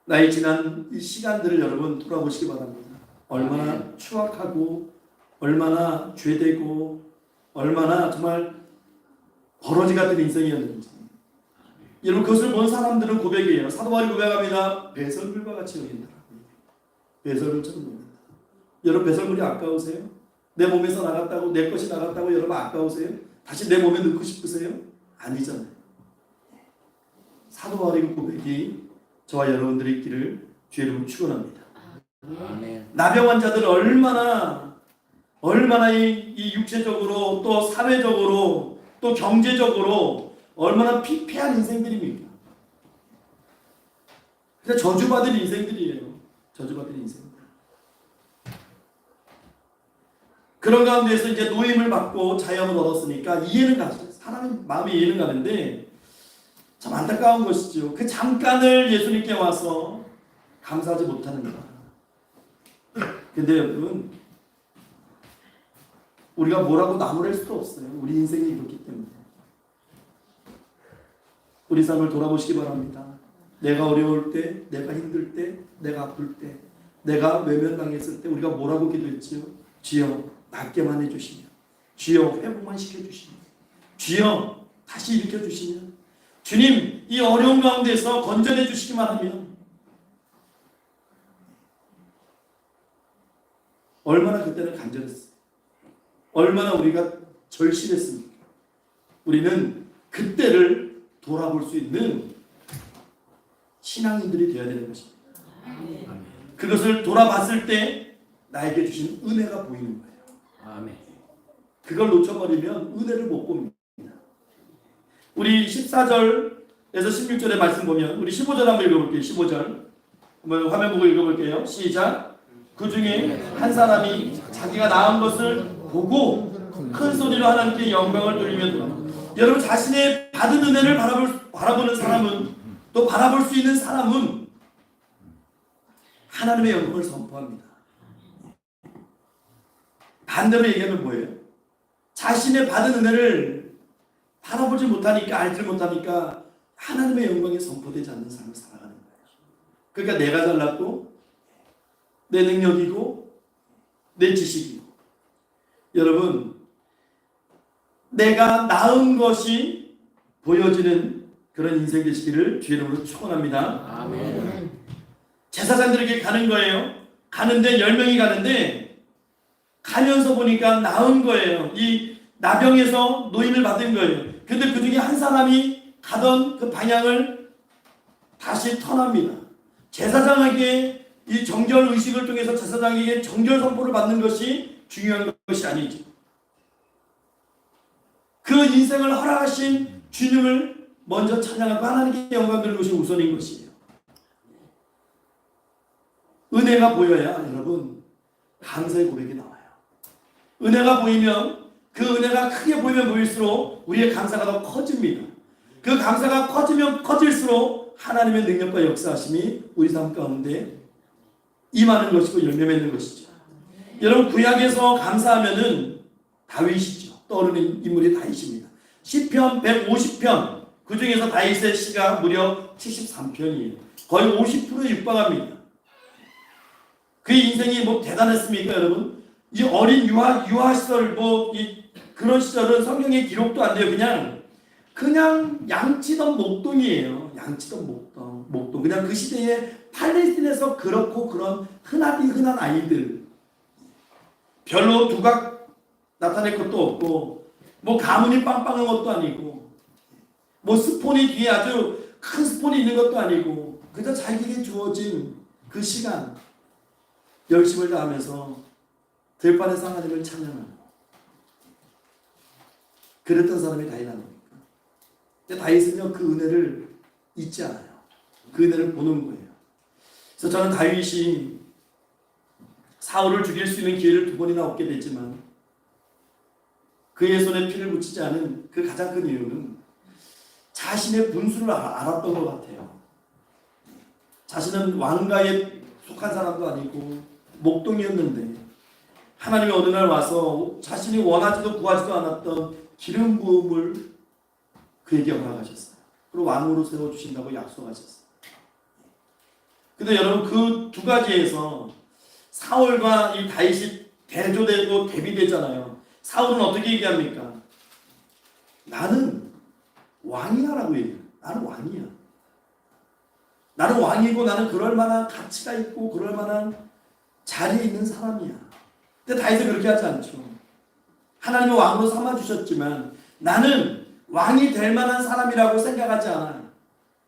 나의 지난 이 시간들을 여러분 돌아보시기 바랍니다. 얼마나 추악하고 얼마나 죄되고 얼마나 정말 버러지 같은 인생이었는지 여러분 그것을 본 사람들은 고백이에요. 사도 바울이 고백합니다. 배설물과 같이 여긴다. 배설물처럼 여긴다. 여러분 배설물이 아까우세요? 내 몸에서 나갔다고 내 것이 나갔다고 여러분 아까우세요? 다시 내 몸에 넣고 싶으세요? 아니잖아요. 사도 바울의 그 고백이 저와 여러분들의 길을 주의 이름으로 축원합니다. 나병 환자들 얼마나 이 육체적으로 또 사회적으로 또 경제적으로 얼마나 피폐한 인생들입니까? 그냥 저주받은 인생들이에요. 저주받은 인생입니다. 그런 가운데서 이제 노임을 받고 자유함을 얻었으니까 이해는 가죠. 사람의 마음에 이해는 가는데 참 안타까운 것이죠. 그 잠깐을 예수님께 와서 감사하지 못하는 것. 근데 여러분, 우리가 뭐라고 나무랄 수도 없어요. 우리 인생이 그렇기 때문에. 우리 삶을 돌아보시기 바랍니다. 내가 어려울 때, 내가 힘들 때, 내가 아플 때, 내가 외면당했을 때 우리가 뭐라고 기도했지요? 주여 낫게만 해주시며, 주여 회복만 시켜주시며, 주여 다시 일으켜주시며, 주님 이 어려운 가운데서 건져내 주시기만 하면 얼마나 그때는 간절했어요. 얼마나 우리가 절실했습니까? 우리는 그때를 돌아볼 수 있는 신앙인들이 되어야 되는 것입니다. 그것을 돌아봤을 때 나에게 주신 은혜가 보이는 거예요. 아멘. 그걸 놓쳐버리면 은혜를 못 봅니다. 우리 14절에서 16절의 말씀 보면 우리 15절 한번 읽어볼게요. 15절 한번 화면 보고 읽어볼게요. 시작. 그 중에 한 사람이 자기가 낳은 것을 보고 큰 소리로 하나님께 영광을 돌리며, 여러분 자신의 받은 은혜를 바라보는 사람은, 또 바라볼 수 있는 사람은 하나님의 영광을 선포합니다. 반대로 얘기하면 뭐예요? 자신의 받은 은혜를 바라보지 못하니까, 알지 못하니까 하나님의 영광이 선포되지 않는 삶을 살아가는 거예요. 그러니까 내가 잘났고 내 능력이고 내 지식이고, 여러분 내가 낳은 것이 보여지는 그런 인생 되시기를 주의 이름으로 축원합니다. 아멘. 제사장들에게 가는 거예요. 가는데 10명이 가는데 가면서 보니까 나은 거예요. 이 나병에서 노임을 받은 거예요. 근데 그 중에 한 사람이 가던 그 방향을 다시 턴합니다. 제사장에게 이 정결 의식을 통해서 제사장에게 정결 선포를 받는 것이 중요한 것이 아니죠. 그 인생을 허락하신 주님을 먼저 찬양하고 하나님께 영광 드리는 것이 우선인 것이에요. 은혜가 보여야 여러분 감사의 고백이 나와요. 은혜가 보이면, 그 은혜가 크게 보이면 보일수록 우리의 감사가 더 커집니다. 그 감사가 커지면 커질수록 하나님의 능력과 역사하심이 우리 삶 가운데 임하는 것이고 열매 맺는 것이죠. 여러분 구약에서 감사하면은 다윗이죠. 떠오르는 인물이 다윗입니다. 시편 150편, 그 중에서 다윗의 시가 무려 73편이에요. 거의 50%에 육박합니다. 그의 인생이 뭐 대단했습니까, 여러분? 이 어린 유아 시절, 그런 시절은 성경에 기록도 안 돼요. 그냥 양치던 목동이에요. 양치던 목동. 그냥 그 시대에 팔레스틴에서 그렇고 그런 흔한 아이들. 별로 두각 나타낼 것도 없고, 가문이 빵빵한 것도 아니고, 스폰이 뒤에 아주 큰 스폰이 있는 것도 아니고, 그저 자기에게 주어진 그 시간, 열심을 다하면서 들판에서 하나님을 찬양하는, 그랬던 사람이 다윗 아닙니까? 근데 다윗은요 그 은혜를 잊지 않아요. 그 은혜를 보는 거예요. 그래서 저는 다윗이 사울을 죽일 수 있는 기회를 2번이나 얻게 됐지만 그의 손에 피를 묻히지 않은 그 가장 큰 이유는 자신의 분수를 알았던 것 같아요. 자신은 왕가에 속한 사람도 아니고 목동이었는데 하나님이 어느 날 와서 자신이 원하지도 구하지도 않았던 기름 부음을 그에게 허락하셨어요. 그리고 왕으로 세워주신다고 약속하셨어요. 근데 여러분 그 두 가지에서 사울과 이 다윗이 대조되고 대비되잖아요. 사울은 어떻게 얘기합니까? 나는 왕이야 라고 얘기해요. 나는 왕이야. 나는 왕이고 나는 그럴 만한 가치가 있고 그럴 만한 자리에 있는 사람이야. 근데 다윗은 그렇게 하지 않죠. 하나님은 왕으로 삼아주셨지만 나는 왕이 될 만한 사람이라고 생각하지 않아요.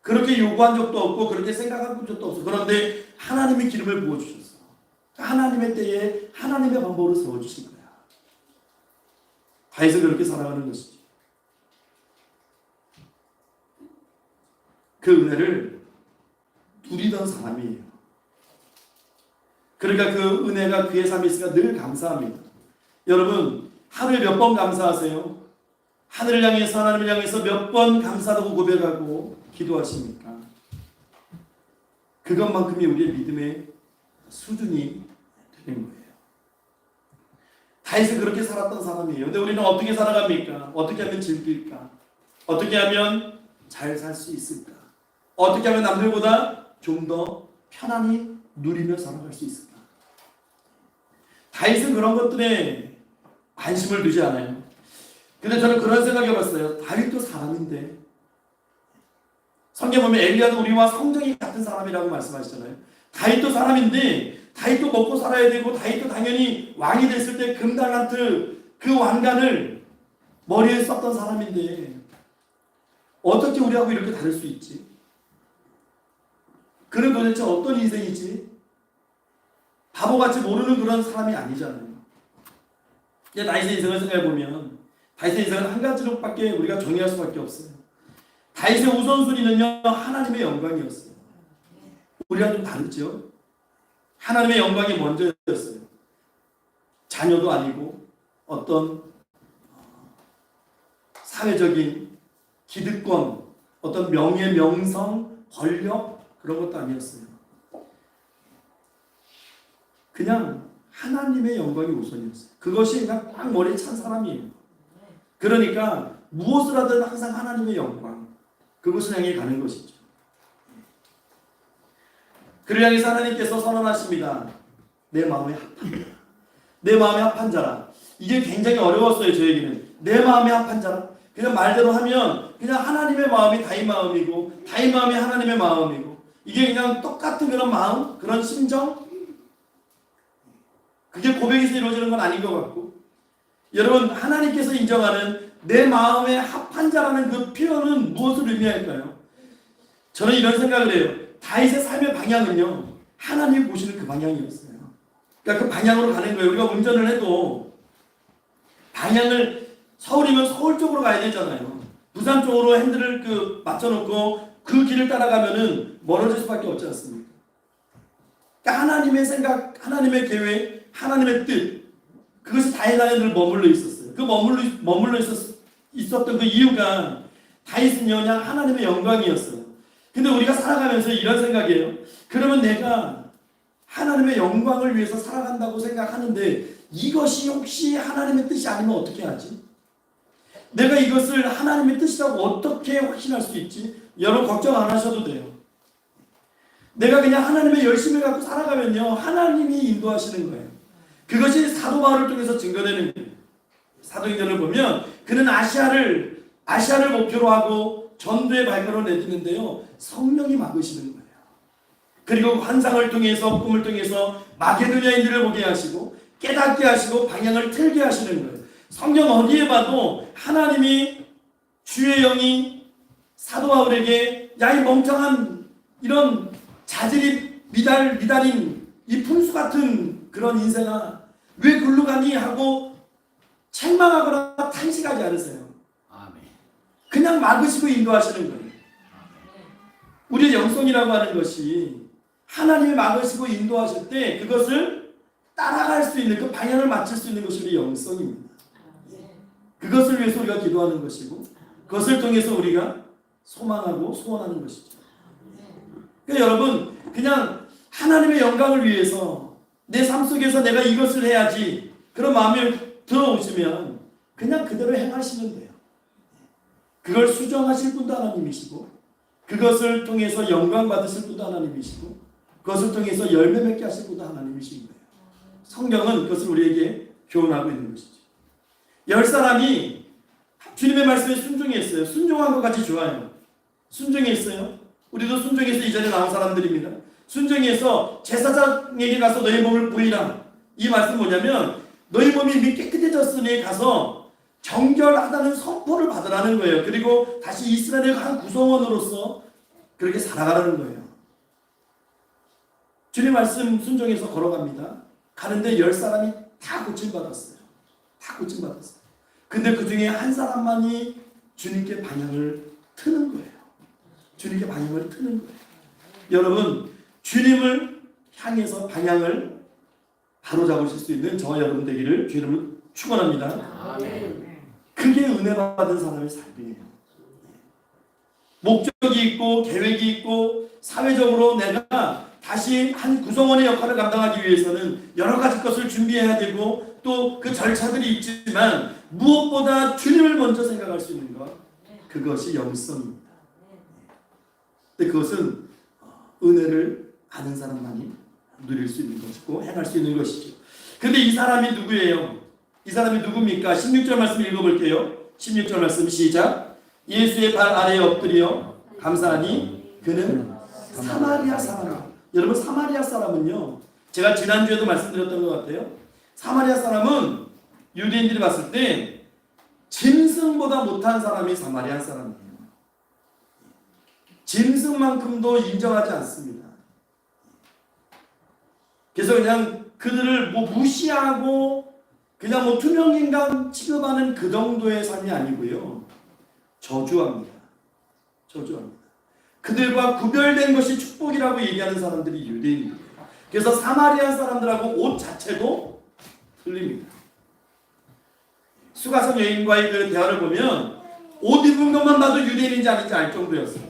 그렇게 요구한 적도 없고 그렇게 생각한 적도 없어. 그런데 하나님이 기름을 부어주셨어. 하나님의 때에 하나님의 방법으로 세워주신 거야. 다윗은 그렇게 살아가는 것이죠. 그 은혜를 누리던 사람이에요. 그러니까 그 은혜가 그의 삶에 있으니까 늘 감사합니다. 여러분 하루에 몇 번 감사하세요? 하늘을 향해서 하나님을 향해서 몇 번 감사하고 고백하고 기도하십니까? 그것만큼이 우리의 믿음의 수준이 되는 거예요. 다윗은 그렇게 살았던 사람이에요. 근데 우리는 어떻게 살아갑니까? 어떻게 하면 즐길까? 어떻게 하면 잘 살 수 있을까? 어떻게 하면 남들보다 좀 더 편안히 누리며 살아갈 수 있을까? 다윗은 그런 것들에 관심을 두지 않아요. 근데 저는 그런 생각을 해봤어요. 다윗도 사람인데, 성경 보면 엘리야도 우리와 성정이 같은 사람이라고 말씀하시잖아요. 다윗도 사람인데 다윗도 먹고 살아야 되고, 다윗도 당연히 왕이 됐을 때 금달란트 그 왕관을 머리에 썼던 사람인데 어떻게 우리하고 이렇게 다를 수 있지? 그는 도대체 어떤 인생이지? 바보같이 모르는 그런 사람이 아니잖아요. 다윗의 인생을 생각해보면 다윗의 인생은 한 가지로밖에 우리가 정의할 수밖에 없어요. 다윗의 우선순위는요, 하나님의 영광이었어요. 우리랑 좀 다르죠? 하나님의 영광이 먼저였어요. 자녀도 아니고 어떤 사회적인 기득권, 어떤 명예, 명성, 권력 그런 것도 아니었어요. 그냥 하나님의 영광이 우선이었어요. 그것이 그냥 딱 머리에 찬 사람이에요. 그러니까 무엇을 하든 항상 하나님의 영광, 그것을 향해 가는 것이죠. 그를 향해서 하나님께서 선언하십니다. 내 마음에 합한 자라. 내 마음에 합한 자라. 이게 굉장히 어려웠어요, 저에게는. 내 마음에 합한 자라. 그냥 말대로 하면 그냥 하나님의 마음이 다윗 마음이고, 다윗 마음이 하나님의 마음이고, 이게 그냥 똑같은 그런 마음, 그런 심정, 그게 고백에서 이루어지는 건 아닌 것 같고, 여러분 하나님께서 인정하는 내 마음에 합한 자라는 그 표현은 무엇을 의미할까요? 저는 이런 생각을 해요. 다윗의 삶의 방향은요, 하나님이 보시는 그 방향이었어요. 그러니까 그 방향으로 가는 거예요. 우리가 운전을 해도 방향을, 서울이면 서울 쪽으로 가야 되잖아요. 부산 쪽으로 핸들을 맞춰놓고 그 길을 따라가면은 멀어질 수밖에 없지 않습니까? 그러니까 하나님의 생각, 하나님의 계획, 하나님의 뜻, 그것이 다윗 안에 늘 머물러 있었어요. 그 머물러 있었던 그 이유가 다윗은요, 그냥 하나님의 영광이었어요. 근데 우리가 살아가면서 이런 생각이에요. 그러면 내가 하나님의 영광을 위해서 살아간다고 생각하는데 이것이 혹시 하나님의 뜻이 아니면 어떻게 하지? 내가 이것을 하나님의 뜻이라고 어떻게 확신할 수 있지? 여러분 걱정 안 하셔도 돼요. 내가 그냥 하나님의 열심을 갖고 살아가면요, 하나님이 인도하시는 거예요. 그것이 사도 바울을 통해서 증거되는 거예요. 사도행전을 보면 그는 아시아를 목표로 하고 전도의 발걸음을 내딛는데요, 성령이 막으시는 거예요. 그리고 환상을 통해서, 꿈을 통해서 마게도냐인들을 보게 하시고 깨닫게 하시고 방향을 틀게 하시는 거예요. 성경 어디에 봐도 하나님이, 주의 영이 사도 바울에게 야, 이 멍청한 이런 자질이 미달인 이 풍수 같은 그런 인생아, 왜 굴러 가니 하고 책망하거나 탄식하지 않으세요. 그냥 막으시고 인도하시는 거예요. 우리의 영성이라고 하는 것이 하나님이 막으시고 인도하실 때 그것을 따라갈 수 있는, 그 방향을 맞출 수 있는 것이 우리의 영성입니다. 그것을 위해서 우리가 기도하는 것이고, 그것을 통해서 우리가 소망하고 소원하는 것이죠. 그러니까 여러분, 그냥 하나님의 영광을 위해서 내 삶 속에서 내가 이것을 해야지, 그런 마음이 들어오시면 그냥 그대로 행하시면 돼요. 그걸 수정하실 분도 하나님이시고, 그것을 통해서 영광 받으실 분도 하나님이시고, 그것을 통해서 열매 맺게 하실 분도 하나님이신 거예요. 성경은 그것을 우리에게 교훈하고 있는 것이죠. 10사람이 주님의 말씀에 순종했어요. 순종한 것 같이 좋아요. 순종했어요. 우리도 순종해서 이전에 나온 사람들입니다. 순종해서 제사장에게 가서 너희 몸을 보이라. 이 말씀 뭐냐면 너희 몸이 이미 깨끗해졌으니 가서 정결하다는 선포를 받으라는 거예요. 그리고 다시 이스라엘의 한 구성원으로서 그렇게 살아가라는 거예요. 주님 말씀 순종해서 걸어갑니다. 가는데 10사람이 다 고침받았어요. 다 고침받았어요. 근데 그 중에 한 사람만이 주님께 방향을 트는 거예요. 주님께 방향을 트는 거예요. 여러분, 주님을 향해서 방향을 바로잡으실 수 있는 저와 여러분 되기를 주의 이름으로 축원합니다. 아멘. 그게 은혜 받은 사람의 삶이에요. 목적이 있고 계획이 있고 사회적으로 내가 다시 한 구성원의 역할을 감당하기 위해서는 여러 가지 것을 준비해야 되고 또 그 절차들이 있지만 무엇보다 주님을 먼저 생각할 수 있는 것, 그것이 영성입니다. 근데 그것은 은혜를 아는 사람만이 누릴 수 있는 것이고 행할 수 있는 것이죠. 근데 이 사람이 누구예요? 이 사람이 누굽니까? 16절 말씀 읽어볼게요. 16절 말씀 시작. 예수의 발 아래에 엎드려 감사하니 그는 사마리아 사람이다. 여러분, 사마리아 사람은요, 제가 지난주에도 말씀드렸던 것 같아요. 사마리아 사람은 유대인들이 봤을 때 짐승보다 못한 사람이 사마리아 사람이에요. 짐승만큼도 인정하지 않습니다. 그래서 그냥 그들을 무시하고 그냥 투명인간 취급하는 그 정도의 삶이 아니고요. 저주합니다. 저주합니다. 그들과 구별된 것이 축복이라고 얘기하는 사람들이 유대인이에요. 그래서 사마리아 사람들하고 옷 자체도 틀립니다. 수가성 여인과의 그 대화를 보면 옷 입은 것만 봐도 유대인인지 아닌지 알 정도였어요.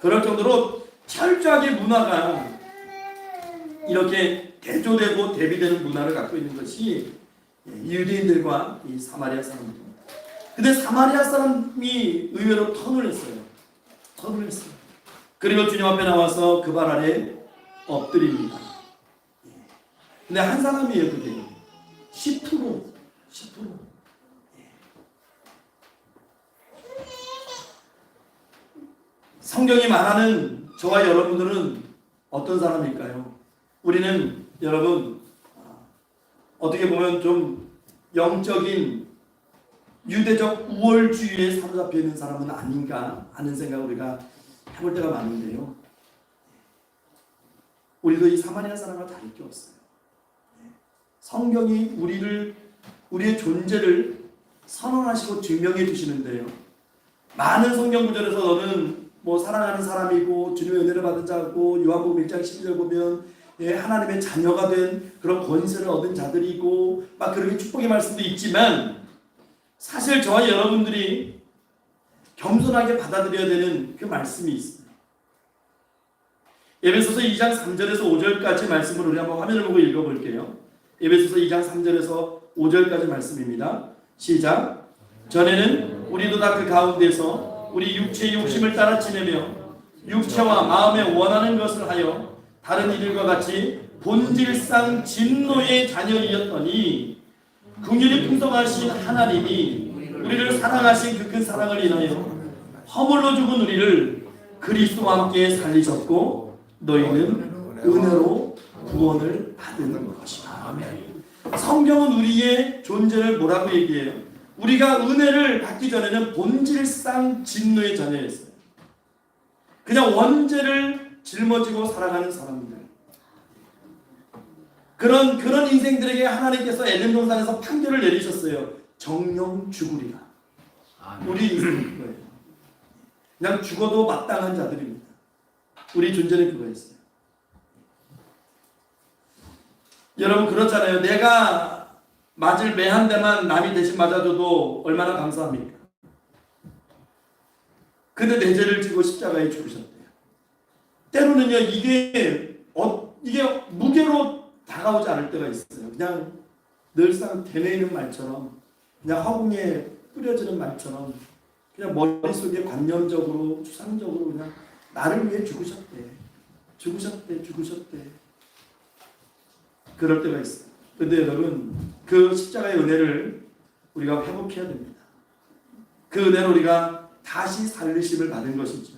그럴 정도로 철저하게 문화가 이렇게 대조되고 대비되는 문화를 갖고 있는 것이 유대인들과 이 사마리아 사람들입니다. 근데 사마리아 사람이 의외로 턴을 했어요. 턴을 했어요. 그리고 주님 앞에 나와서 그 발 아래 엎드립니다. 근데 한 사람이에요, 그게. 10%. 성경이 말하는 저와 여러분들은 어떤 사람일까요? 우리는 여러분 어떻게 보면 좀 영적인 유대적 우월주의에 사로잡혀 있는 사람은 아닌가 하는 생각을 우리가 해볼 때가 많은데요. 우리도 이 사마리아 사람과 다를 게 없어요. 성경이 우리의 존재를 선언하시고 증명해 주시는데요. 많은 성경 구절에서 너는 사랑하는 사람이고 주님의 은혜를 받은 자고 요한복음 1장 12절 보면 하나님의 자녀가 된 그런 권세를 얻은 자들이고 막 그렇게 축복의 말씀도 있지만 사실 저와 여러분들이 겸손하게 받아들여야 되는 그 말씀이 있습니다. 에베소서 2장 3절에서 5절까지 말씀을 우리 한번 화면을 보고 읽어볼게요. 에베소서 2장 3절에서 5절까지 말씀입니다. 시작. 전에는 우리도 다 그 가운데서 우리 육체의 욕심을 따라 지내며 육체와 마음에 원하는 것을 하여 다른 이들과 같이 본질상 진노의 자녀이었더니 긍휼이 풍성하신 하나님이 우리를 사랑하신 그 큰 사랑을 인하여 허물로 죽은 우리를 그리스도와 함께 살리셨고 너희는 은혜로 구원을 받은 것이다. 성경은 우리의 존재를 뭐라고 얘기해요? 우리가 은혜를 받기 전에는 본질상 진노의 자녀였어요. 그냥 원죄를 짊어지고 살아가는 사람들. 그런 인생들에게 하나님께서 에덴 동산에서 판결을 내리셨어요. 정령 죽으리라. 우리 인생은 그거예요. 그냥 죽어도 마땅한 자들입니다. 우리 존재는 그거였어요. 여러분 그렇잖아요. 내가 맞을 매 한 대만 남이 대신 맞아줘도 얼마나 감사합니까? 근데 내 죄를 지고 십자가에 죽으셨대요. 때로는요 이게 무게로 다가오지 않을 때가 있어요. 그냥 늘상 되뇌이는 말처럼 그냥 허공에 뿌려지는 말처럼 그냥 머릿속에 관념적으로 추상적으로 그냥 나를 위해 죽으셨대. 그럴 때가 있어요. 근데 여러분 그 십자가의 은혜를 우리가 회복해야 됩니다. 그 은혜로 우리가 다시 살리심을 받은 것이죠.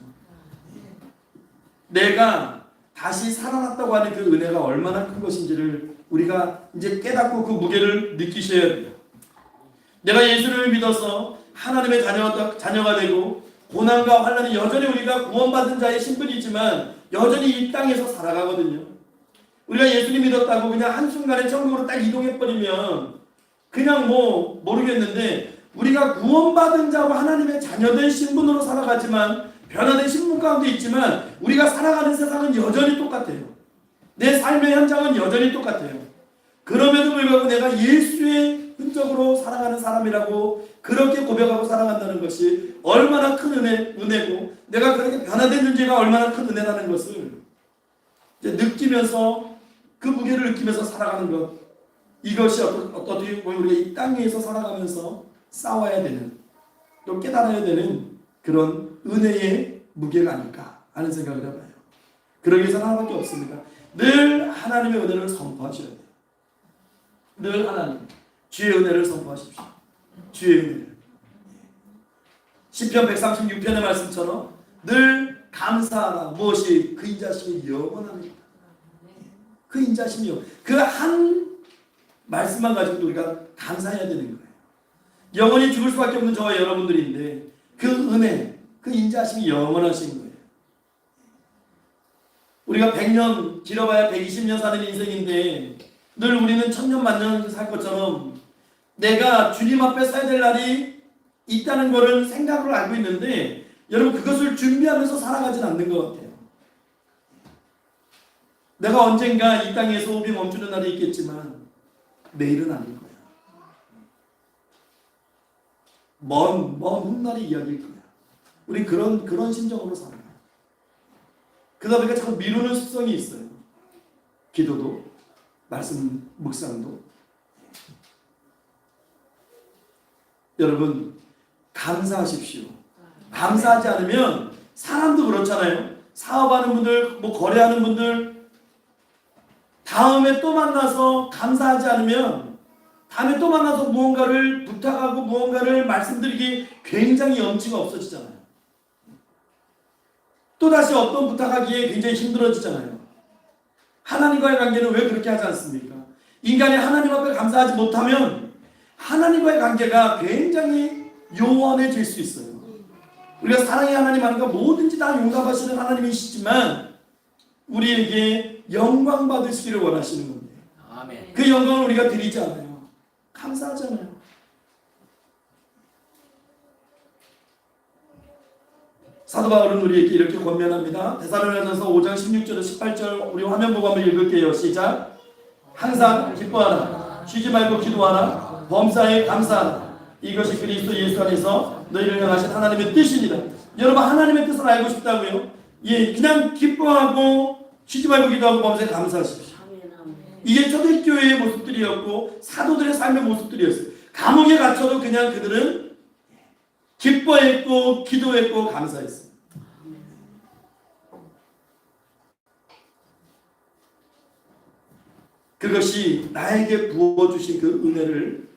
내가 다시 살아났다고 하는 그 은혜가 얼마나 큰 것인지를 우리가 이제 깨닫고 그 무게를 느끼셔야 돼요. 내가 예수를 믿어서 하나님의 자녀가 되고 고난과 환난이 여전히 우리가 구원받은 자의 신분이지만 여전히 이 땅에서 살아가거든요. 우리가 예수님 믿었다고 그냥 한순간에 천국으로 딱 이동해버리면 그냥 모르겠는데 우리가 구원받은 자고 하나님의 자녀된 신분으로 살아가지만 변화된 신분 가운데 있지만 우리가 살아가는 세상은 여전히 똑같아요. 내 삶의 현장은 여전히 똑같아요. 그럼에도 불구하고 내가 예수의 흔적으로 살아가는 사람이라고 그렇게 고백하고 살아간다는 것이 얼마나 큰 은혜고 내가 그렇게 변화된 존재가 얼마나 큰 은혜라는 것을 이제 느끼면서 그 무게를 느끼면서 살아가는 것, 이것이 어떻게 보면 우리가 이 땅 위에서 살아가면서 싸워야 되는, 또 깨달아야 되는 그런 은혜의 무게가 아닐까 하는 생각을 해봐요. 그러기 위해서는 하나밖에 없습니다. 늘 하나님의 은혜를 선포하셔야 돼요. 늘 하나님 주의 은혜를 선포하십시오. 주의 은혜를. 시편 136편의 말씀처럼 늘 감사하라. 무엇이? 그 인자심이 영원합니다. 그 인자심이요. 그 한 말씀만 가지고 우리가 감사해야 되는 거예요. 영원히 죽을 수밖에 없는 저와 여러분들인데 그 은혜, 그 인자심이 영원하신 거예요. 우리가 100년, 길어봐야 120년 사는 인생인데 늘 우리는 1000년 만년 살 것처럼 내가 주님 앞에 서야 될 날이 있다는 것을 생각으로 알고 있는데 여러분 그것을 준비하면서 살아가진 않는 것 같아요. 내가 언젠가 이 땅에서 호흡이 멈추는 날이 있겠지만 내일은 아닐 거야. 먼 훗날의 이야기일 거야. 우리 그런 심정으로 살아요. 그러다 보니까 자꾸 미루는 습성이 있어요. 기도도, 말씀 묵상도. 여러분 감사하십시오. 감사하지 않으면 사람도 그렇잖아요. 사업하는 분들, 뭐 거래하는 분들 다음에 또 만나서 감사하지 않으면 다음에 또 만나서 무언가를 부탁하고 무언가를 말씀드리기 굉장히 염치가 없어지잖아요. 또다시 어떤 부탁하기에 굉장히 힘들어지잖아요. 하나님과의 관계는 왜 그렇게 하지 않습니까? 인간이 하나님 앞에 감사하지 못하면 하나님과의 관계가 굉장히 요원해질 수 있어요. 우리가 사랑의 하나님 하니까 뭐든지 다 용납하시는 하나님이시지만 우리에게 영광 받으시기를 원하시는 건데 아멘. 그 영광을 우리가 드리지 않아요. 감사하잖아요. 사도 바울은 우리에게 이렇게 권면합니다. 데살로니가전서 5장 16절에서 18절 우리 화면 보고 한번 읽을게요. 시작. 항상 기뻐하라. 쉬지 말고 기도하라. 범사에 감사하라. 이것이 그리스도 예수 안에서 너희를 향하신 하나님의 뜻입니다. 여러분 하나님의 뜻을 알고 싶다고요? 예, 그냥 기뻐하고 쉬지 말고 기도하고 범사에 감사하십시오. 이게 초대교회의 모습들이었고 사도들의 삶의 모습들이었어요. 감옥에 갇혀도 그냥 그들은 기뻐했고 기도했고 감사했어요. 그것이 나에게 부어주신 그 은혜를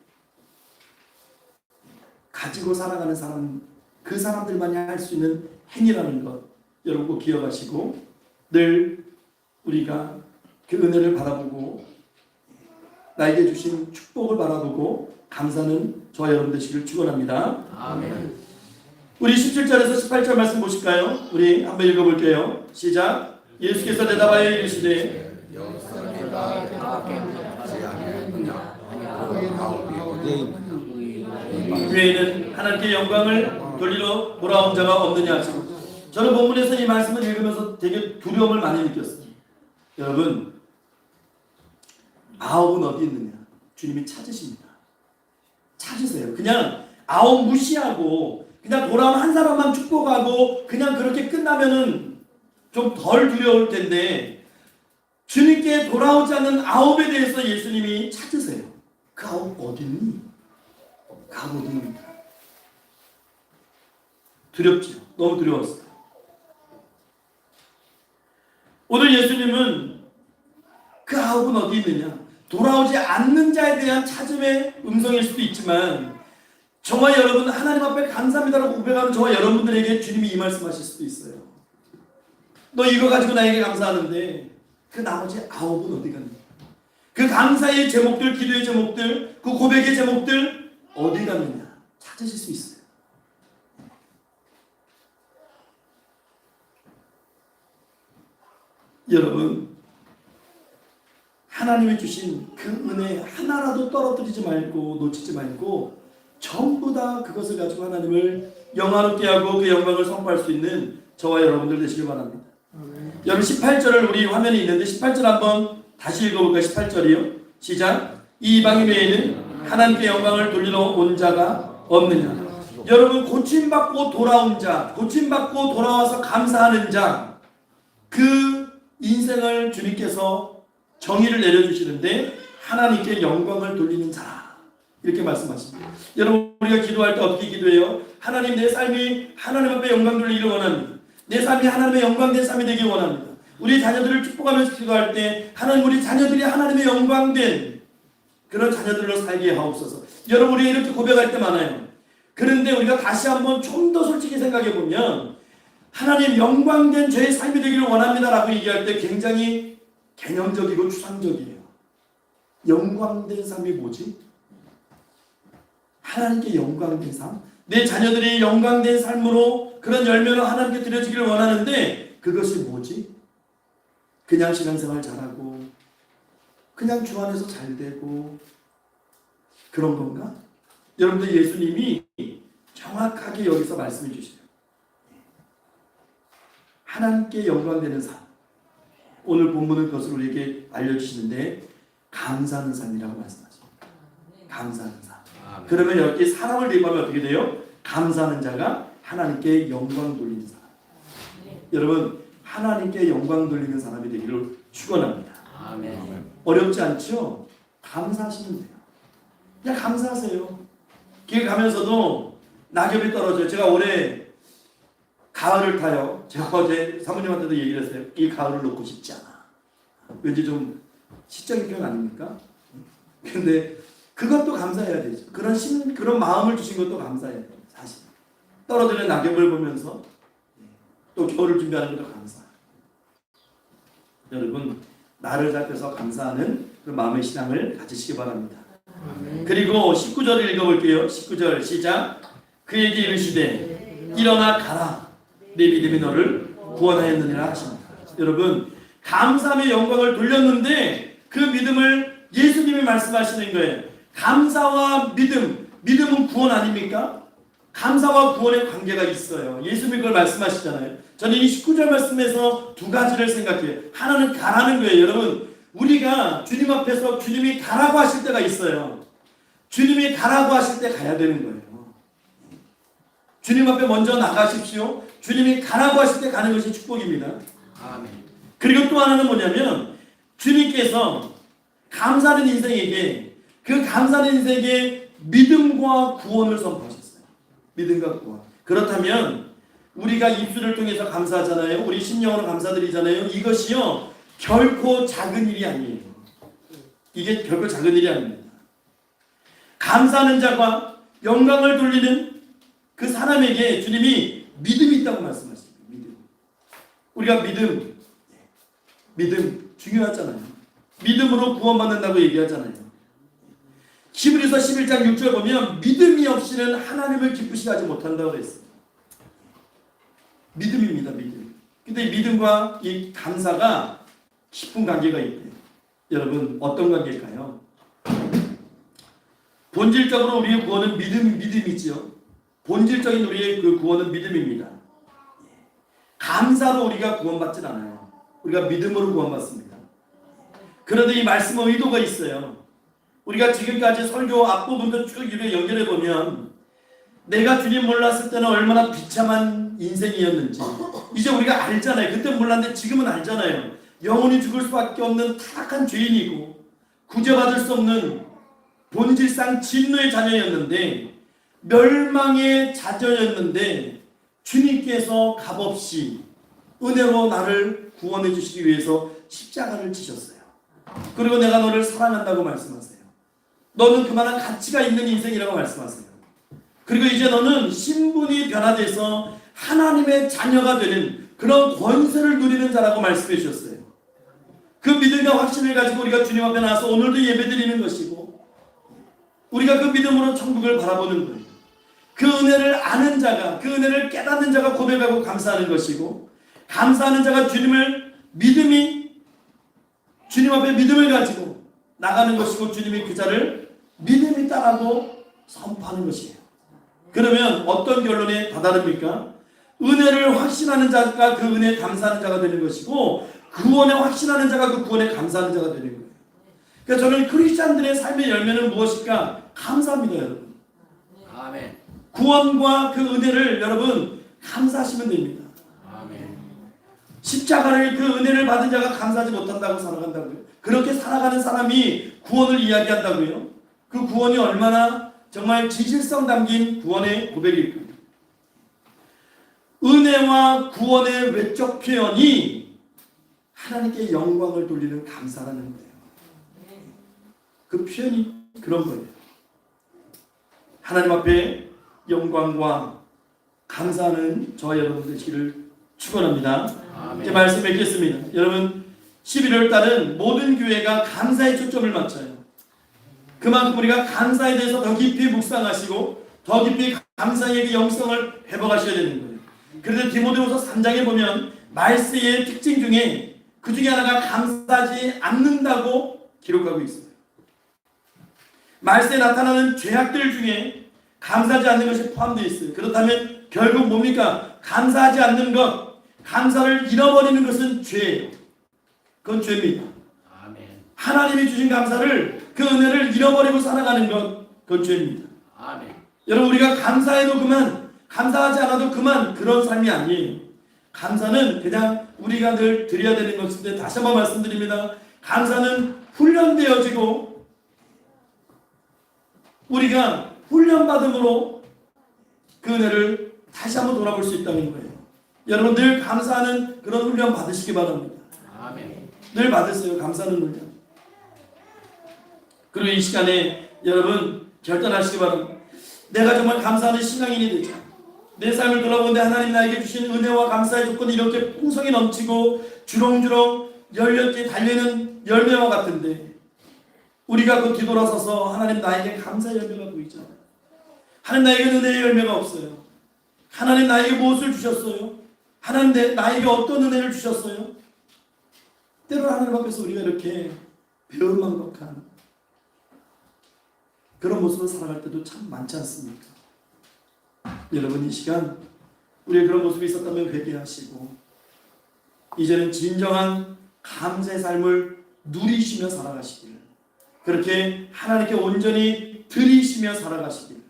가지고 살아가는 사람, 그 사람들만이 할 수 있는 행위라는 것 여러분 꼭 기억하시고 늘 우리가 그 은혜를 바라보고 나에게 주신 축복을 바라보고 감사는 저와 여러분 되시길 축원합니다. 아멘. 우리 17절에서 18절 말씀 보실까요? 우리 한번 읽어볼게요. 시작. 예수께서 대답하여 이르시되 교회에는 하나님께 영광을 돌리러 돌아온 자가 없느냐 하시고 저는 본문에서 이 말씀을 읽으면서 되게 두려움을 많이 느꼈어요. 여러분 아홉은 어디 있느냐? 주님이 찾으십니다. 찾으세요. 그냥 아홉 무시하고 그냥 돌아온 한 사람만 축복하고 그냥 그렇게 끝나면은 좀 덜 두려울 텐데 주님께 돌아오지 않는 아홉에 대해서 예수님이 찾으세요. 그 아홉 어디 있니? 그 아홉 어디 있는가? 두렵죠. 너무 두려웠어요. 오늘 예수님은 그 아홉은 어디 있느냐? 돌아오지 않는 자에 대한 찾음의 음성일 수도 있지만 저와 여러분 하나님 앞에 감사합니다라고 고백하는 저와 여러분들에게 주님이 이 말씀하실 수도 있어요. 너 이거 가지고 나에게 감사하는데 그 나머지 아홉은 어디 갔니? 그 감사의 제목들, 기도의 제목들, 그 고백의 제목들 어디 갔느냐? 찾으실 수 있어요. 여러분 하나님이 주신 그 은혜 하나라도 떨어뜨리지 말고 놓치지 말고 전부 다 그것을 가지고 하나님을 영화롭게 하고 그 영광을 선포할 수 있는 저와 여러분들 되시길 바랍니다. 여러분 18절을 우리 화면에 있는데 18절 한번 다시 읽어볼까요? 18절이요. 시작. 이 이방인 외에는 하나님께 영광을 돌리러 온 자가 없느냐. 여러분, 고침받고 돌아온 자, 고침받고 돌아와서 감사하는 자, 그 인생을 주님께서 정의를 내려주시는데 하나님께 영광을 돌리는 자, 이렇게 말씀하십니다. 여러분, 우리가 기도할 때 어떻게 기도해요? 하나님, 내 삶이 하나님 앞에 영광 돌리기를 원합니다. 내 삶이 하나님의 영광된 삶이 되길 원합니다. 우리 자녀들을 축복하면서 기도할 때 하나님, 우리 자녀들이 하나님의 영광된 그런 자녀들로 살게 하옵소서. 여러분, 우리가 이렇게 고백할 때 많아요. 그런데 우리가 다시 한번 좀 더 솔직히 생각해 보면 하나님 영광된 저의 삶이 되기를 원합니다라고 얘기할 때 굉장히 개념적이고 추상적이에요. 영광된 삶이 뭐지? 하나님께 영광된 삶? 내 자녀들이 영광된 삶으로 그런 열매로 하나님께 드려지기를 원하는데 그것이 뭐지? 그냥 신앙생활 잘하고 그냥 주 안에서 잘 되고 그런 건가? 여러분들, 예수님이 정확하게 여기서 말씀해 주시죠. 하나님께 영광되는 삶. 오늘 본문은 그것을 우리에게 알려주시는데 감사하는 삶이라고 말씀하십니다. 감사하는 삶. 그러면 여기 사람을 대입하면 어떻게 돼요? 감사하는 자가 하나님께 영광 돌리는 사람. 여러분, 하나님께 영광 돌리는 사람이 되기를 축원합니다. 아멘. 어렵지 않죠? 감사하시면 돼요. 그냥 감사하세요. 길 가면서도 낙엽이 떨어져요. 제가 올해 가을을 타요. 제가 어제 사모님한테도 얘기를 했어요. 이 가을을 놓고 싶지 않아. 왠지 좀 시적인 표현 아닙니까? 근데 그것도 감사해야 되죠. 그런 마음을 주신 것도 감사해야 돼요. 사실 떨어지는 낙엽을 보면서 또 겨울을 준비하는 것도 감사. 여러분, 나를 잡혀서 감사하는 그 마음의 신앙을 가지시기 바랍니다. 그리고 19절을 읽어볼게요. 19절 시작. 그에게 이르시되 일어나 가라, 내 믿음이 너를 구원하였느니라 하십니다. 여러분, 감사함의 영광을 돌렸는데 그 믿음을 예수님이 말씀하시는 거예요. 감사와 믿음은 구원 아닙니까? 감사와 구원의 관계가 있어요. 예수님이 그걸 말씀하시잖아요. 저는 이 19절 말씀에서 두 가지를 생각해요. 하나는 가라는 거예요. 여러분, 우리가 주님 앞에서 주님이 가라고 하실 때가 있어요. 주님이 가라고 하실 때 가야 되는 거예요. 주님 앞에 먼저 나가십시오. 주님이 가라고 하실 때 가는 것이 축복입니다. 아멘. 그리고 또 하나는 뭐냐면 주님께서 감사하는 인생에게 그 감사하는 인생에게 믿음과 구원을 선포하셨어요. 믿음과 구원. 그렇다면 우리가 입술을 통해서 감사하잖아요. 우리 심령으로 감사드리잖아요. 이것이요 결코 작은 일이 아니에요. 이게 결코 작은 일이 아닙니다. 감사하는 자가 영광을 돌리는 그 사람에게 주님이 믿음이 있다고 말씀하십니다. 우리가 믿음 중요하잖아요. 믿음으로 구원받는다고 얘기하잖아요. 히브리서 11장 6절 보면 믿음이 없이는 하나님을 기쁘시게 하지 못한다고 그랬어요. 믿음입니다. 믿음. 근데 믿음과 이 감사가 깊은 관계가 있대요. 여러분, 어떤 관계일까요? 본질적으로 우리의 구원은 믿음이지요. 본질적인 우리의 그 구원은 믿음입니다. 감사로 우리가 구원받진 않아요. 우리가 믿음으로 구원받습니다. 그런데 이 말씀의 의도가 있어요. 우리가 지금까지 설교 앞부분도 쭉 이렇게 연결해 보면 내가 주님 몰랐을 때는 얼마나 비참한 인생이었는지 이제 우리가 알잖아요. 그때 몰랐는데 지금은 알잖아요. 영원히 죽을 수밖에 없는 타락한 죄인이고 구제받을 수 없는 본질상 진노의 자녀였는데 멸망의 자녀였는데 주님께서 값없이 은혜로 나를 구원해 주시기 위해서 십자가를 지셨어요. 그리고 내가 너를 사랑한다고 말씀하세요. 너는 그만한 가치가 있는 인생이라고 말씀하세요. 그리고 이제 너는 신분이 변화돼서 하나님의 자녀가 되는 그런 권세를 누리는 자라고 말씀해 주셨어요. 그 믿음과 확신을 가지고 우리가 주님 앞에 나와서 오늘도 예배드리는 것이고 우리가 그 믿음으로 천국을 바라보는 거예요. 그 은혜를 아는 자가, 그 은혜를 깨닫는 자가 고백하고 감사하는 것이고 감사하는 자가 주님 앞에 믿음을 가지고 나가는 것이고 주님이 그 자를 믿음 있다라고 선포하는 것이에요. 그러면 어떤 결론에 다다릅니까? 은혜를 확신하는 자가 그 은혜에 감사하는 자가 되는 것이고 구원에 확신하는 자가 그 구원에 감사하는 자가 되는 거예요. 그러니까 저는 크리스찬들의 삶의 열매는 무엇일까? 감사합니다, 여러분. 아멘. 구원과 그 은혜를 여러분 감사하시면 됩니다. 아멘. 십자가를 그 은혜를 받은 자가 감사하지 못한다고 살아간다고요. 그렇게 살아가는 사람이 구원을 이야기한다고요. 그 구원이 얼마나 정말 진실성 담긴 구원의 고백일까요? 은혜와 구원의 외적 표현이 하나님께 영광을 돌리는 감사라는 거예요. 그 표현이 그런 거예요. 하나님 앞에 영광과 감사하는 저와 여러분 되시기를 축원합니다. 이제 말씀 맺겠습니다. 여러분 11월 달은 모든 교회가 감사의 초점을 맞춰요. 그만큼 우리가 감사에 대해서 더 깊이 묵상하시고 더 깊이 감사의 그 영성을 회복하셔야 되는 거예요. 그래서 디모데후서 3장에 보면 말세의 특징 중에 그 중에 하나가 감사하지 않는다고 기록하고 있어요. 말세에 나타나는 죄악들 중에 감사하지 않는 것이 포함되어 있어요. 그렇다면 결국 뭡니까? 감사하지 않는 것, 감사를 잃어버리는 것은 죄예요. 그건 죄입니다. 아멘. 하나님이 주신 감사를, 그 은혜를 잃어버리고 살아가는 것, 그건 죄입니다. 아멘. 여러분 우리가 감사해도 그만, 감사하지 않아도 그만, 그런 삶이 아니에요. 감사는 그냥 우리가 늘 드려야 되는 것인데, 다시 한번 말씀드립니다. 감사는 훈련되어지고 우리가 훈련받음으로 그 은혜를 다시 한번 돌아볼 수 있다는 거예요. 여러분 늘 감사하는 그런 훈련 받으시기 바랍니다. 아멘. 늘 받으세요. 감사하는 훈련. 그리고 이 시간에 여러분 결단하시기 바랍니다. 내가 정말 감사하는 신앙인이 되자. 내 삶을 돌아보는데 하나님 나에게 주신 은혜와 감사의 조건이 이렇게 풍성히 넘치고 주렁주렁 열렸게 달리는 열매와 같은데, 우리가 그 뒤돌아서서 하나님 나에게 감사의 열매가 보이잖아요. 하나님 나에게 은혜의 열매가 없어요. 하나님 나에게 무엇을 주셨어요? 하나님 나에게 어떤 은혜를 주셨어요? 때로 하나님 앞에서 우리가 이렇게 배은망덕한 그런 모습을 살아갈 때도 참 많지 않습니까? 여러분 이 시간 우리의 그런 모습이 있었다면 회개하시고 이제는 진정한 감사의 삶을 누리시며 살아가시기를, 그렇게 하나님께 온전히 드리시며 살아가시기를,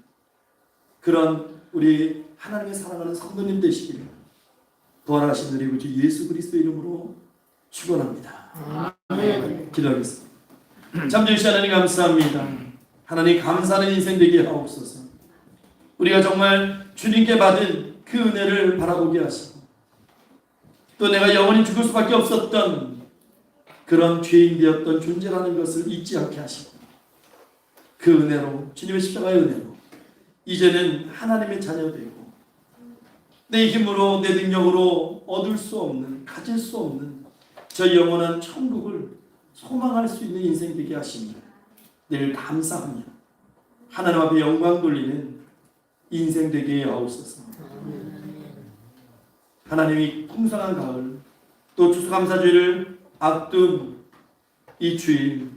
그런 우리 하나님의 사랑하는 성도님 되시기를 부활하신 우리 구주 예수 그리스도 이름으로 축원합니다. 아멘. 기도하겠습니다. 참되신 하나님 감사합니다. 하나님 감사하는 인생 되게 하옵소서. 우리가 정말 주님께 받은 그 은혜를 바라보게 하시고, 또 내가 영원히 죽을 수밖에 없었던 그런 죄인 되었던 존재라는 것을 잊지 않게 하시고, 그 은혜로, 주님의 십자가의 은혜로 이제는 하나님의 자녀 되고 내 힘으로 내 능력으로 얻을 수 없는, 가질 수 없는 저 영원한 천국을 소망할 수 있는 인생 되게 하십니다. 늘 감사하며 하나님 앞에 영광 돌리는 인생 되게 하옵소서. 하나님이 풍성한 가을, 또 추수감사주의를 앞둔 이 주일,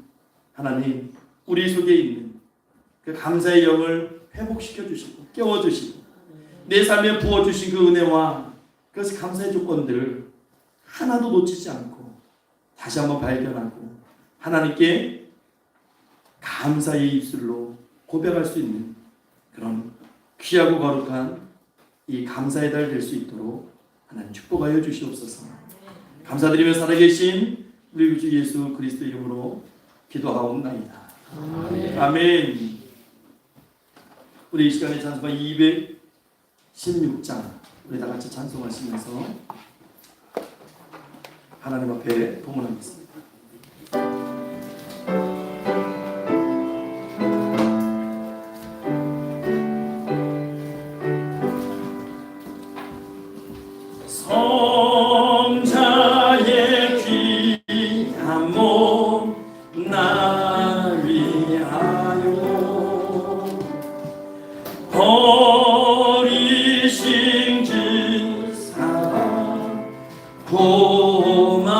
하나님 우리 속에 있는 그 감사의 영을 회복시켜 주시고 깨워 주시고 내 삶에 부어 주신 그 은혜와 그것이 감사의 조건들을 하나도 놓치지 않고 다시 한번 발견하고 하나님께 감사의 입술로 고백할 수 있는 그런 귀하고 거룩한 이 감사의 달 될 수 있도록 하나님 축복하여 주시옵소서. 감사드리며 살아계신 우리 구주 예수 그리스도 이름으로 기도하옵나이다. 아멘. 아멘. 우리 이 시간에 찬송가 216장 우리 다 같이 찬송하시면서 하나님 앞에 봉헌하겠습니다. 성자의 귀한 몸 날 위하여 버리신 그 사랑 고마워라.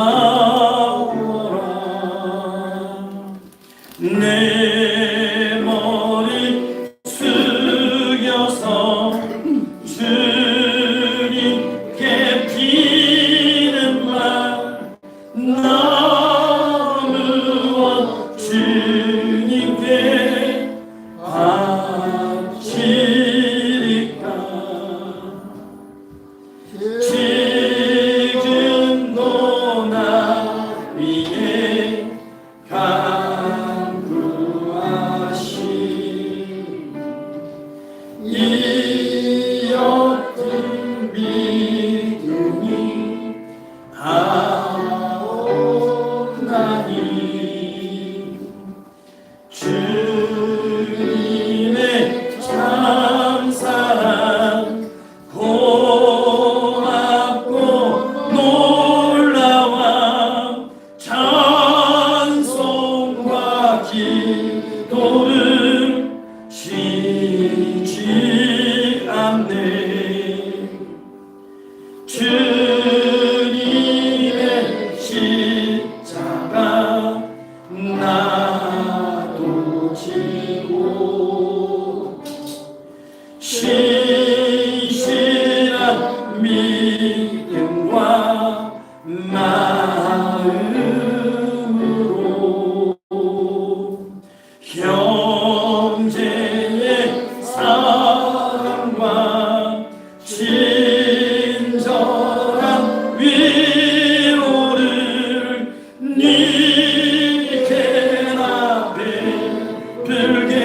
내 머리 숙여서 주님께 비는 말 너무 이케나 베풀게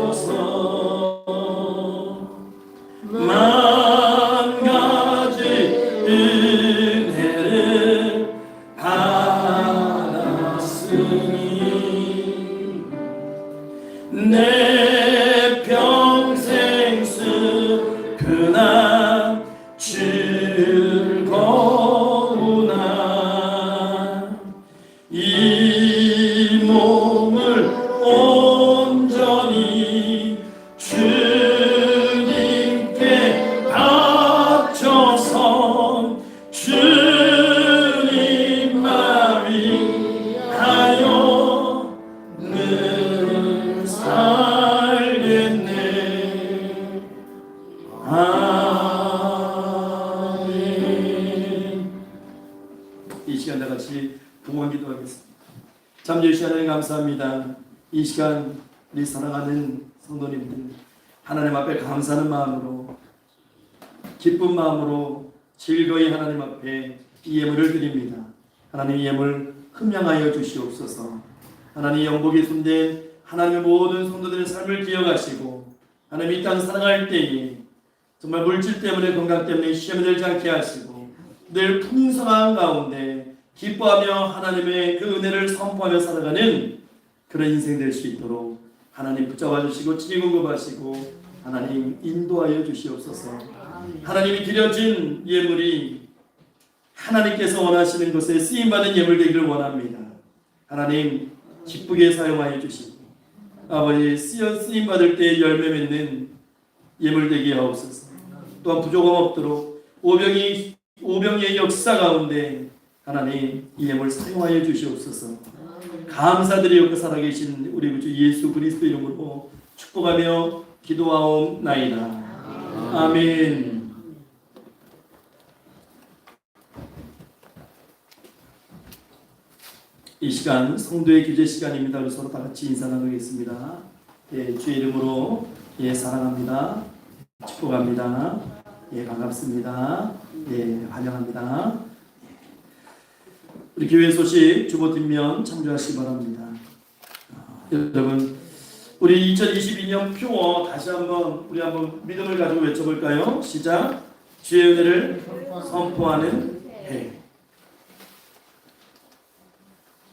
하옵소서. 만 가지 은혜를 받았으니 내 평생 수근한 즐거우나 이 몸을 온전히 주님께 바쳐서 주님만 위하여 늘 살겠네. 아멘. 이 시간 다 같이 봉헌 기도하겠습니다. 잠시 하나님 감사합니다. 이 시간 우리 사랑하는 성도님들 하나님 앞에 감사하는 마음으로 기쁜 마음으로 즐거이 하나님 앞에 이 예물을 드립니다. 하나님 이 예물 흠양하여 주시옵소서. 하나님 영복이 손댄 하나님의 모든 성도들의 삶을 기억하시고 하나님 이 땅 살아갈 때에 정말 물질 때문에 건강 때문에 시험이 들지 않게 하시고 늘 풍성한 가운데 기뻐하며 하나님의 그 은혜를 선포하며 살아가는 그런 인생 될 수 있도록 하나님 붙잡아 주시고 지공급하시고 하나님 인도하여 주시옵소서. 하나님이 드려진 예물이 하나님께서 원하시는 것에 쓰임받은 예물 되기를 원합니다. 하나님 기쁘게 사용하여 주시고 아버지 쓰임받을 때 열매 맺는 예물 되게 하옵소서. 또한 부족함 없도록 오병이의 역사 가운데 하나님 이 예물 사용하여 주시옵소서. 감사드리옵고 살아계신 우리 구주 예수 그리스도 이름으로 축복하며 기도하옵나이다. 아멘. 이 시간 성도의 교제 시간입니다. 우리 서로 다 같이 인사 나누겠습니다. 예, 주의 이름으로 사랑합니다. 축복합니다. 반갑습니다. 환영합니다. 우리 교회 소식 주보 뒷면 참조하시기 바랍니다. 여러분 우리 2022년 표어 다시 한번 우리 한번 믿음을 가지고 외쳐볼까요? 시작. 주의 은혜를 선포하는 해.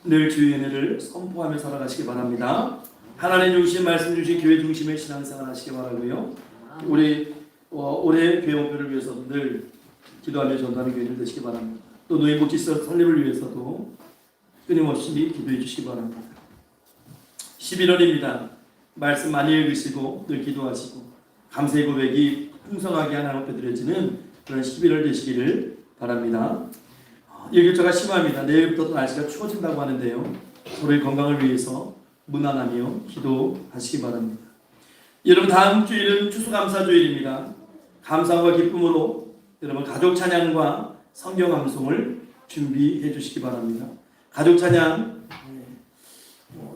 늘 주의 은혜를 선포하며 살아가시기 바랍니다. 하나님 중심 말씀 주신 교회 중심의 신앙생활 하시기 바라고요. 우리 올해 교회 목표를 위해서 늘 기도하며 전도하는 교회들 되시기 바랍니다. 또 노인복지시설 설립을 위해서도 끊임없이 기도해 주시기 바랍니다. 11월입니다. 말씀 많이 읽으시고 늘 기도하시고 감사의 고백이 풍성하게 하나님 앞에 드려지는 그런 11월 되시기를 바랍니다. 일교차가 심합니다. 내일부터 또 날씨가 추워진다고 하는데요. 서로의 건강을 위해서 문안하며 기도하시기 바랍니다. 여러분 다음 주일은 추수감사주일입니다. 감사와 기쁨으로 여러분 가족 찬양과 성경 암송을 준비해 주시기 바랍니다. 가족 찬양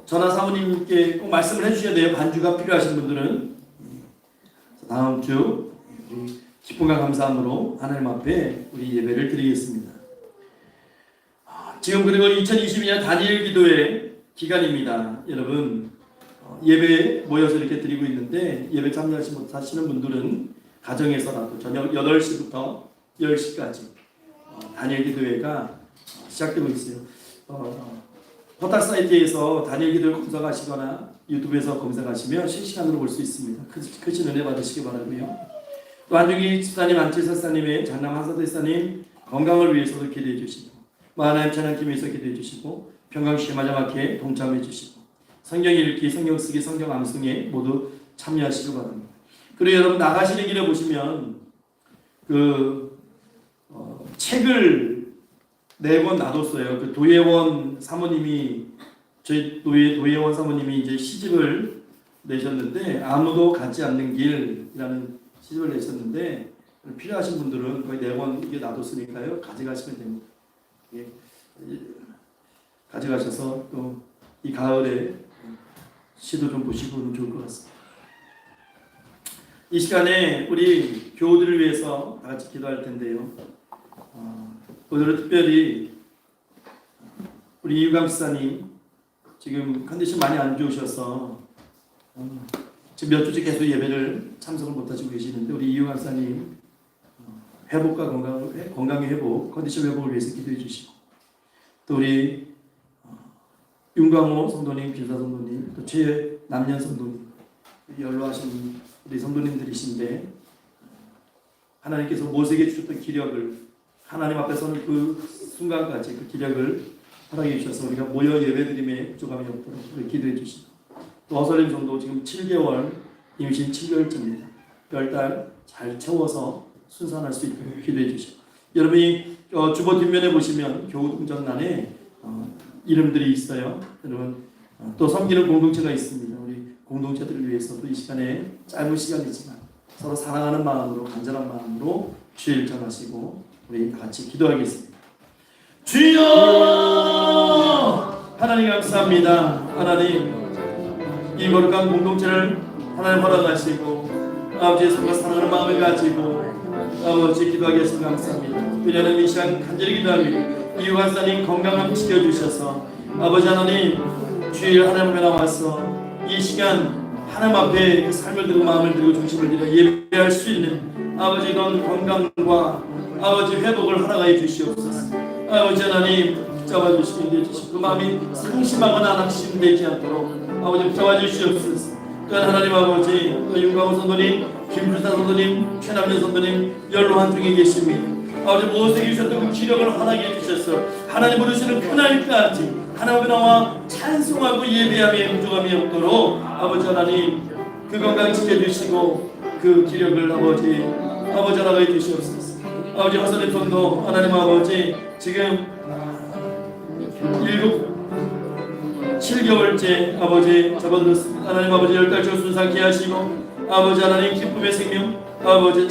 전하 사모님께 꼭 말씀을 해주셔야 돼요. 반주가 필요하신 분들은 다음 주 기쁨과 감사함으로 하나님 앞에 우리 예배를 드리겠습니다. 지금 그리고 2022년 단일 기도의 기간입니다. 여러분 예배 모여서 이렇게 드리고 있는데 예배 참여하지 못하시는 분들은 가정에서라도 저녁 8시부터 10시까지 단일 기도회가 시작되고 있어요. 포탈 사이트에서 단일 기도를 검색하시거나 유튜브에서 검색하시면 실시간으로 볼 수 있습니다. 크신 은혜 받으시기 바라고요. 또 한중기 집사님, 안칠사사님의 장남 한사대사님 건강을 위해서도 기도해 주시고 마하나임 찬양팀 위해서 기도해 주시고 평강시에 마지막에 동참해 주시고 성경 읽기, 성경 쓰기, 성경 암송에 모두 참여하시기 바랍니다. 그리고 여러분 나가시는 길에 보시면 책을 4권 놔뒀어요. 그 도예원 사모님이 저희 도예원 사모님이 이제 시집을 내셨는데 아무도 가지 않는 길이라는 시집을 내셨는데 필요하신 분들은 거의 4권 이게 놔뒀으니까요 가져가시면 됩니다. 예, 가져가셔서 또 이 가을에 시도 좀 보시고 좋을 것 같습니다. 이 시간에 우리 교우들을 위해서 다 같이 기도할 텐데요. 오늘은 특별히 우리 이유강 집사님 지금 컨디션 많이 안 좋으셔서 지금 몇 주째 계속 예배를 참석을 못하시고 계시는데 우리 이유강 집사님 회복과 건강의 회복, 컨디션 회복을 위해서 기도해 주시고 또 우리 윤광호 성도님, 김사 성도님, 또 최남년 성도님 연로하신 우리 성도님들이신데 하나님께서 모세에게 주셨던 기력을 하나님 앞에 서는 그 순간까지 그 기력을 허락해 주셔서 우리가 모여 예배드림에 부족함이 없도록 기도해 주시고 또 어설림 성도 지금 7개월 임신 7개월째입니다. 10달 잘 채워서 순산할 수 있도록 기도해 주시고 여러분이 주보 뒷면에 보시면 교우 동정란에 이름들이 있어요. 여러분 또 섬기는 공동체가 있습니다. 우리 공동체들을 위해서도 이 시간에 짧은 시간이지만 서로 사랑하는 마음으로 간절한 마음으로 주일 전하시고 우리 같이 기도하겠습니다. 주여 하나님 감사합니다. 하나님 이 거룩한 공동체를 하나님 허락하시고 아버지의 손과 사랑하는 마음을 가지고 아버지 기도하겠습니다. 감사합니다. 그녀는 이 시간 간절히 기도합니다. 이유관사님 건강함 지켜주셔서 아버지 하나님 주일 하나님 앞에 나와서 이 시간 하나님 앞에 그 삶을 들고 마음을 들고 중심을 들여 예배할 수 있는 아버지 그런 건강과 아버지 회복을 허락하여 주시옵소서. 아버지 하나님 붙잡아 주시고 인도해 주시고 그 마음이 상심하거나 낙심되지 않도록 아버지 붙잡아 주시옵소서. 또한 하나님 아버지 또 윤광호 선도님, 김불사 선도님, 최남년 선도님 연로한 중에 계십니다. 아버지 모세에게 주셨던 그 기력을 허락해 주셔서 하나님 부르시는 그날까지 하나님 나와 찬송하고 예배함에 부족함이 없도록 아버지 하나님 그 건강 지켜주시고 그 기력을 아버지 허락해 주시옵소서. 아버지 허선의 손도 하나님 아버지 지금 7개월째 아버지 접어들었습니다. 하나님 아버지 10달째 순산케 하시고 아버지 하나님 기쁨의 생명 아버지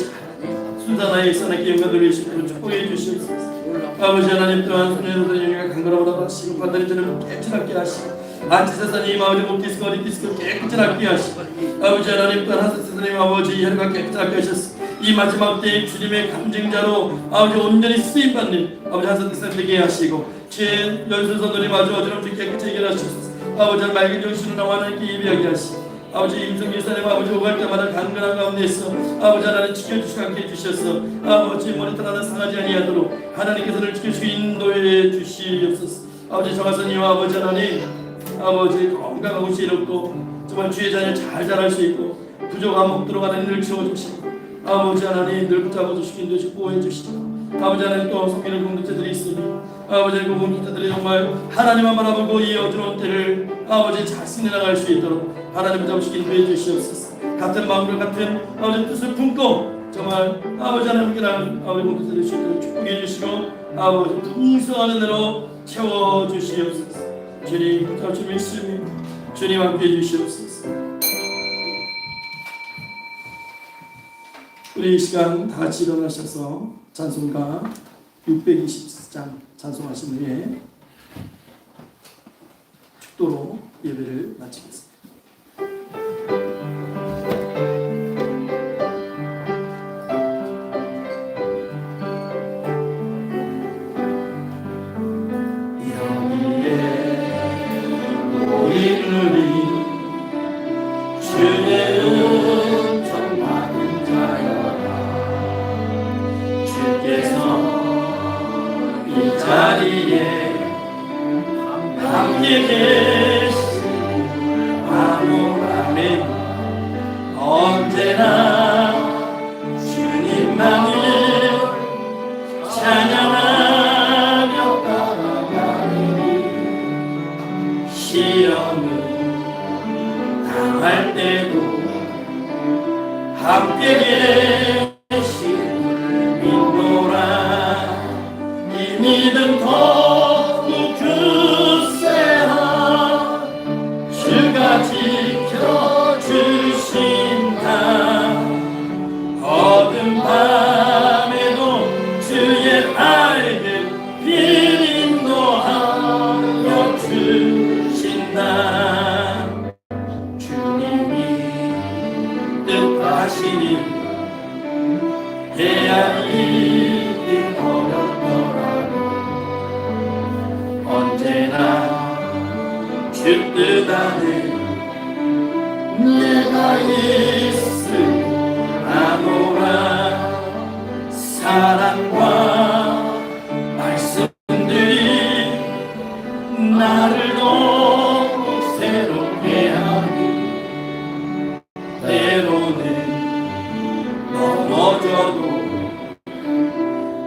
순산하에 선하게 영광 돌리시고 축복해 주시옵소서. 아버지 하나님 또한 손에서도 영광 강건하고 하시고 판단이 저는 깨끗하게 하시고 안치세사님 아버지 목디스크 어리디스크 깨끗하게 하시고 아버지 하나님 또한 하세사님 아버지 혈관 깨끗하게 하셨습니다. 이 마지막 때에 주님의 감증자로 아버지 온전히 쓰임받는 아버지 하세사님 되게 하시고 제 연순 선도님 아주 어지럽지 깨끗이 해결하시옵소서. 아버지 맑은 정신으로 나와 하나님께 예배하게 하시고 아버지 임성길 사님 아버지 오갈 때마다 강건한 가운데서 아버지 하나님 지켜주시고 함께 해주셔서 아버지 머리털 하나 상하지 아니하도록 하나님께서는 지켜주시고 인도해 주시옵소서. 아버지 정하선이와 아버지 하나님 아버지 건강하고 지혜롭고 정말 주의 자녀 잘 자랄 수 있고 부족함 없도록 하나님 늘 채워주시고 아버지 하나님 늘 붙잡아주시고 인도해주시고 보호해주시고 아버지 하나님 또 섬기는 공동체들이 있으니 아버지 그 공동체들이 정말 하나님만 바라보고 이 어지러운 때를 아버지 잘 승리나갈 수 있도록 하나님 잡으시기 인도해 주시옵소서. 같은 마음과 같은 아버지 뜻을 품고 정말 아버지 하나님께랑 아버지 공동체들이 수 있도록 축복해 주시고 아버지 풍성한 은혜로 채워주시옵소서. 주님 붙잡으시며 있으니 주님 함께 해주시옵소서. 우리 이 시간 다 같이 일어나셔서 찬송가 624장 찬송하신 후에 축도로 예배를 마치겠습니다. 대안이 어렵더라 주 뜻 안에 내가 있으라노라. 사랑과 말씀들이 나를 더욱 새롭게 하니 때로는 넘어져도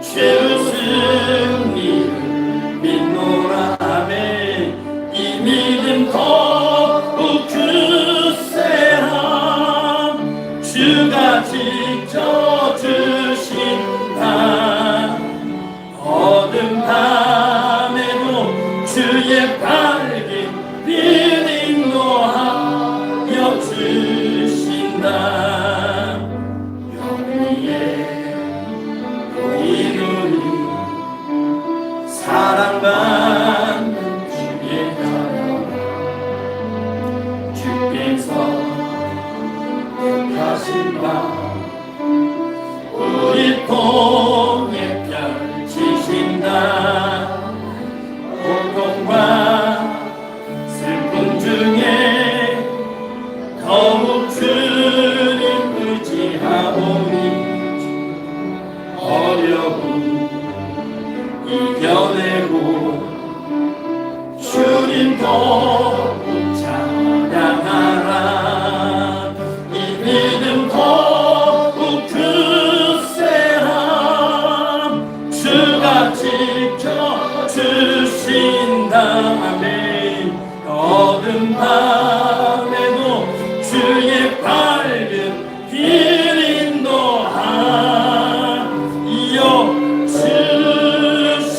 죄의 승리를 믿노라. 아멘. 이 믿음 더욱 굳세라. 주가 직접 주신다. 어둠 밤에도 주의 밝은 빛 인도하여 주신다. 여기에 너희들이 사랑받는 주의 자녀, 주께서 택하신 바 우리 통해 펼치신다. 고통과 슬픔 중에 더욱 주님 의지하오니 어려움 이겨내고 주님 더욱 찬양하라. 이 믿음 더욱 굳세라. 주가 지켜 주신다. 아멘. 어둠 밤에도 주의 밝은 빛 인도하여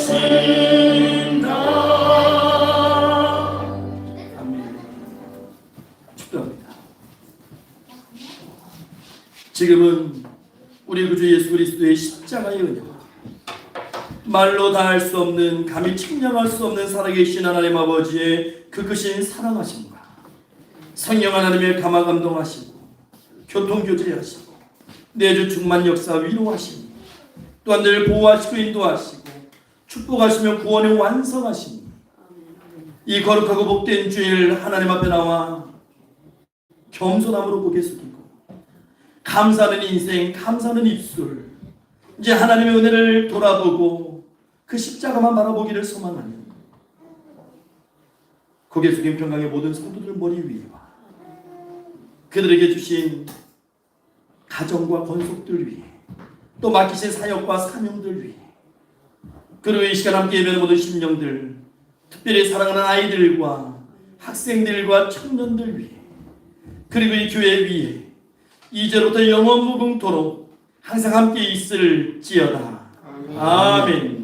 주신다. 아멘. 축도합니다. 지금은 우리 구주 예수 그리스도의 십자가의 은혜와 말로 다 할 수 없는, 감히 측량할 수 없는 살아계신 하나님 아버지의 그 크신 사랑하심과 성령 하나님의 감화 감동하시고 교통교제하시고 내주 충만 역사 위로하시고 또한 늘 보호하시고 인도하시고 축복하시며 구원의 완성하시니 이 거룩하고 복된 주일 하나님 앞에 나와 겸손함으로 고개 숙이고 감사하는 인생, 감사하는 입술, 이제 하나님의 은혜를 돌아보고 그 십자가만 바라보기를 소망하며 고개 숙인 평강의 모든 성도들 머리 위에와 그들에게 주신 가정과 권속들 위에 또 맡기신 사역과 사명들 위에 그리고 이 시간 함께 예배하는 모든 심령들, 특별히 사랑하는 아이들과 학생들과 청년들 위해 그리고 이 교회 위에 이제로부터 영원 무궁토록 항상 함께 있을지어다. 아멘.